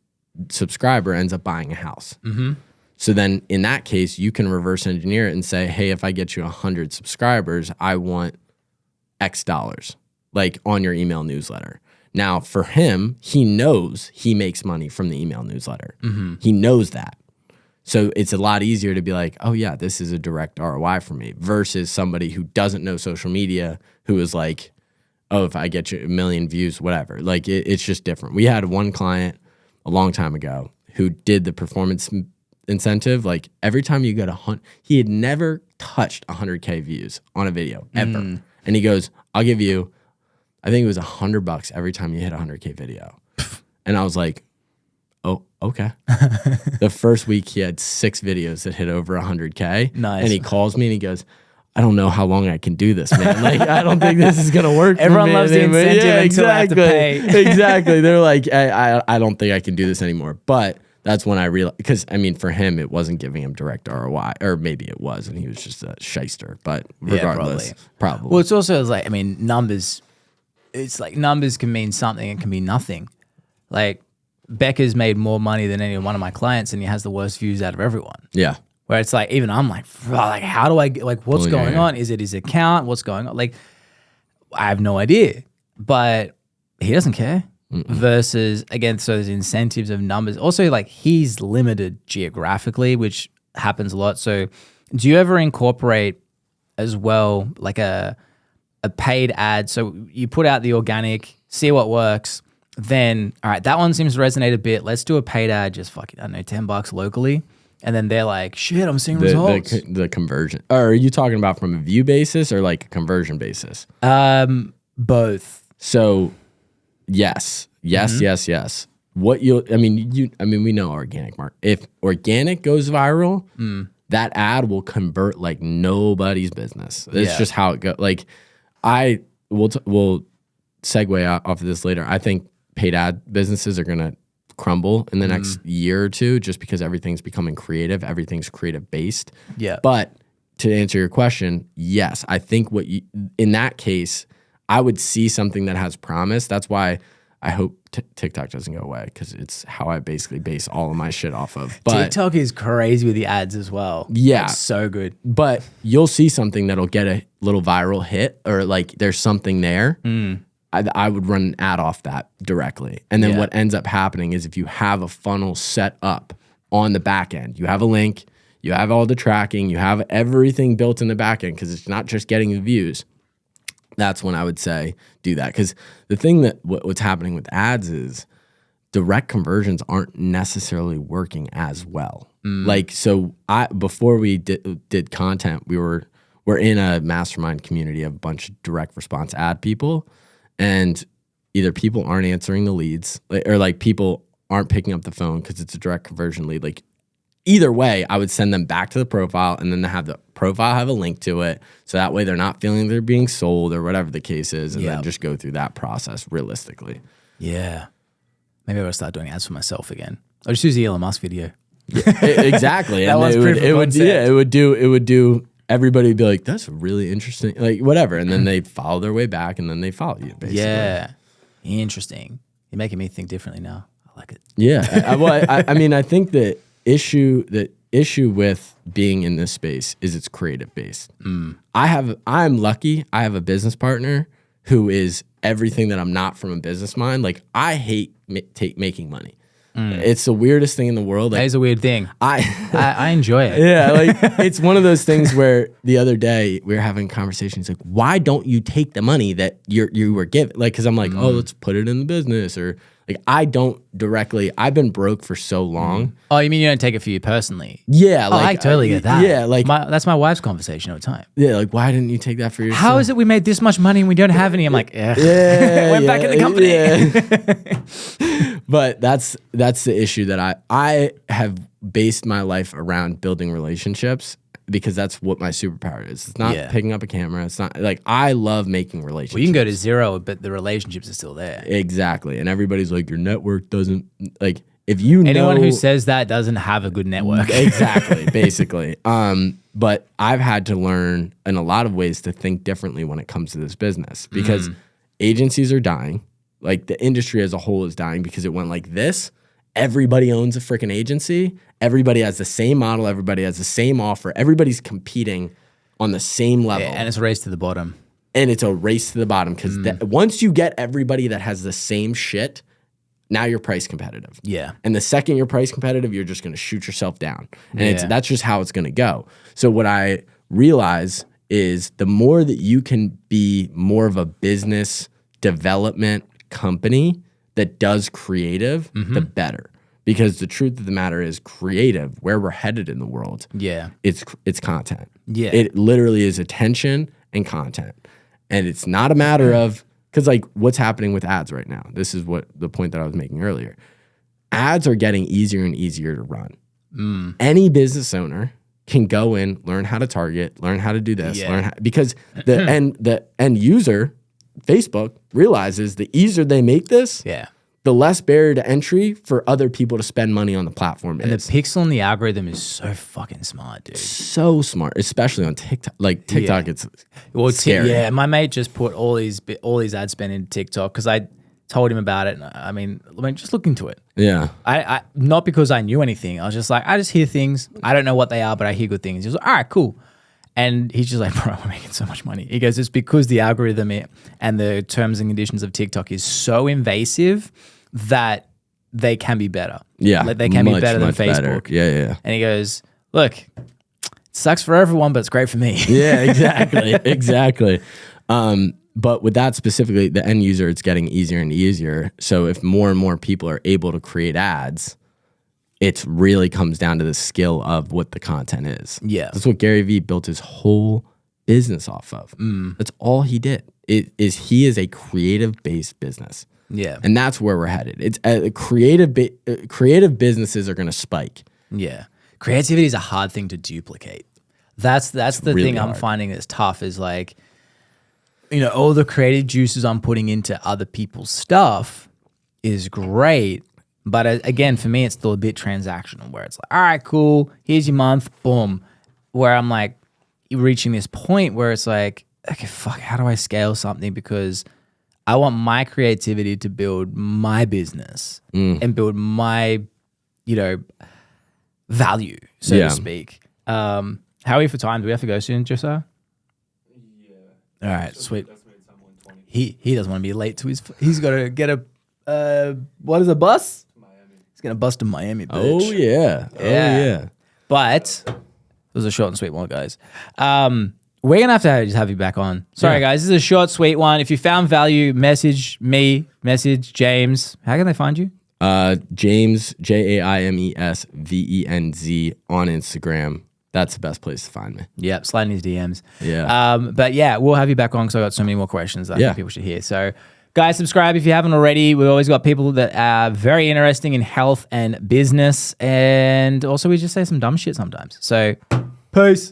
subscriber ends up buying a house. Mm-hmm. So then in that case, you can reverse engineer it and say, hey, if I get you 100 subscribers, I want X dollars, like on your email newsletter. Now for him, he knows he makes money from the email newsletter. Mm-hmm. He knows that. So it's a lot easier to be like, oh yeah, this is a direct ROI for me versus somebody who doesn't know social media, who is like, oh, if I get you 1 million views, whatever. Like it's just different. We had one client a long time ago who did the performance incentive. Like every time you get he had never touched 100K views on a video ever. And he goes, I'll give you, I think it was $100 every time you hit 100K video. And I was like, oh, okay. The first week he had 6 videos that hit over 100K. Nice. And he calls me and he goes, I don't know how long I can do this, man. Like, I don't think this is gonna work. Everyone for me loves the anymore. incentive until they have to pay. Exactly. They're like, I don't think I can do this anymore. But that's when I realized, because I mean, for him, it wasn't giving him direct ROI, or maybe it was, and he was just a shyster. But regardless, probably. Well, it's also like, I mean, numbers. It's like numbers can mean something and can mean nothing. Like Becca's made more money than any one of my clients, and he has the worst views out of everyone. Yeah. Where it's like, even I'm like, how do I get, like, what's going on? Is it his account? What's going on? Like, I have no idea. But he doesn't care. Versus, again, so there's incentives of numbers. Also, like, he's limited geographically, which happens a lot. So do you ever incorporate as well, like a paid ad? So you put out the organic, see what works. Then, all right, that one seems to resonate a bit. Let's do a paid ad, just fucking, I don't know, $10 locally. And then they're like, shit, I'm seeing results. The conversion. Or are you talking about from a view basis or like a conversion basis? Both. So yes. What we know organic, Mark. If organic goes viral, that ad will convert like nobody's business. It's just how it goes. Like we'll segue off of this later. I think paid ad businesses are gonna crumble in the next year or two, just because everything's becoming creative, everything's creative based. Yeah. But to answer your question, yes, I think in that case, I would see something that has promise. That's why I hope TikTok doesn't go away, because it's how I basically base all of my shit off of. But TikTok is crazy with the ads as well. Yeah. It's so good. But you'll see something that'll get a little viral hit, or like there's something there. I would run an ad off that directly. And then what ends up happening is, if you have a funnel set up on the back end, you have a link, you have all the tracking, you have everything built in the back end, because it's not just getting the views. That's when I would say do that. Because the thing that what's happening with ads is direct conversions aren't necessarily working as well. Like, so before we did content, we're in a mastermind community of a bunch of direct response ad people. And either people aren't answering the leads, or like people aren't picking up the phone because it's a direct conversion lead. Like either way, I would send them back to the profile, and then have the profile have a link to it. So that way they're not feeling they're being sold or whatever the case is. And then just go through that process realistically. Yeah. Maybe I'll start doing ads for myself again. I'll just use the Elon Musk video. Exactly. That was proof of concept. It would do. Everybody would be like, that's really interesting, like whatever. And then they follow their way back, and then they follow you, basically. Yeah. Interesting. You're making me think differently now. I like it. Yeah. I mean, I think the issue with being in this space is it's creative based. I'm lucky. I have a business partner who is everything that I'm not from a business mind. Like, I hate making money. It's the weirdest thing in the world. Like, that is a weird thing. I enjoy it. Yeah, like it's one of those things where the other day we were having conversations like, why don't you take the money that you were given? Like, because I'm like, oh, let's put it in the business, or like I don't directly. I've been broke for so long. Oh, you mean you don't take it for you personally? Yeah, like I totally get that. Yeah, like that's my wife's conversation all the time. Yeah, like why didn't you take that for yourself? How is it we made this much money and we don't have any? I'm like, went back in the company. Yeah. But that's the issue that I have based my life around building relationships, because that's what my superpower is. It's not picking up a camera. It's not like, I love making relationships. Well, you can go to zero, but the relationships are still there. Exactly. And everybody's like, your network doesn't, like, if you Anyone know, who says that doesn't have a good network. exactly, basically. But I've had to learn in a lot of ways to think differently when it comes to this business because agencies are dying. Like the industry as a whole is dying because it went like this. Everybody owns a freaking agency. Everybody has the same model. Everybody has the same offer. Everybody's competing on the same level. And it's a race to the bottom. And it's a race to the bottom because once you get everybody that has the same shit, now you're price competitive. Yeah. And the second you're price competitive, you're just going to shoot yourself down. And that's just how it's going to go. So what I realize is the more that you can be more of a business development company that does creative, the better. Because the truth of the matter is creative, where we're headed in the world, it's content. Yeah. It literally is attention and content. And it's not a matter of, because like what's happening with ads right now, this is what the point that I was making earlier. Ads are getting easier and easier to run. Any business owner can go in, learn how to target, learn how to do this, because the end user, Facebook, realizes the easier they make this, the less barrier to entry for other people to spend money on the platform and is. The pixel and the algorithm is so fucking smart, dude. So smart, especially on TikTok. Like TikTok, it's scary. My mate just put all these ad spend in TikTok because I told him about it. And I mean, just look into it. Yeah. I not because I knew anything. I was just like, I just hear things. I don't know what they are, but I hear good things. He was like, all right, cool. And he's just like, bro, we're making so much money. He goes, it's because the algorithm and the terms and conditions of TikTok is so invasive that they can be better. Yeah. Like they can be better than Facebook. Better. Yeah. And he goes, look, it sucks for everyone, but it's great for me. Yeah, exactly. Exactly. But with that specifically, the end user, it's getting easier and easier. So if more and more people are able to create ads, it really comes down to the skill of what the content is. Yeah. That's what Gary Vee built his whole business off of. That's all he did. He is a creative-based business. Yeah. And that's where we're headed. It's creative businesses are going to spike. Yeah. Creativity is a hard thing to duplicate. That's the really thing I'm hard. finding that's tough is like, all the creative juices I'm putting into other people's stuff is great. But again, for me, it's still a bit transactional where it's like, all right, cool. Here's your month. Boom. Where I'm like reaching this point where it's like, okay, fuck, how do I scale something? Because I want my creativity to build my business and build my, value, so to speak. How are we for time? Do we have to go soon, Josiah? Yeah. All right, sweet. He doesn't want to be late to his. He's got to get a what is a bus? Miami. He's gonna bus to Miami. Bitch. Oh yeah. But it was a short and sweet one, guys. We're going to just have you back on. Sorry, guys. This is a short, sweet one. If you found value, message me, message James. How can they find you? Jaimes, JAIMES VENZ on Instagram. That's the best place to find me. Yep, slide in his DMs. Yeah. But yeah, we'll have you back on because I've got so many more questions that I think people should hear. So guys, subscribe if you haven't already. We've always got people that are very interesting in health and business. And also we just say some dumb shit sometimes. So peace.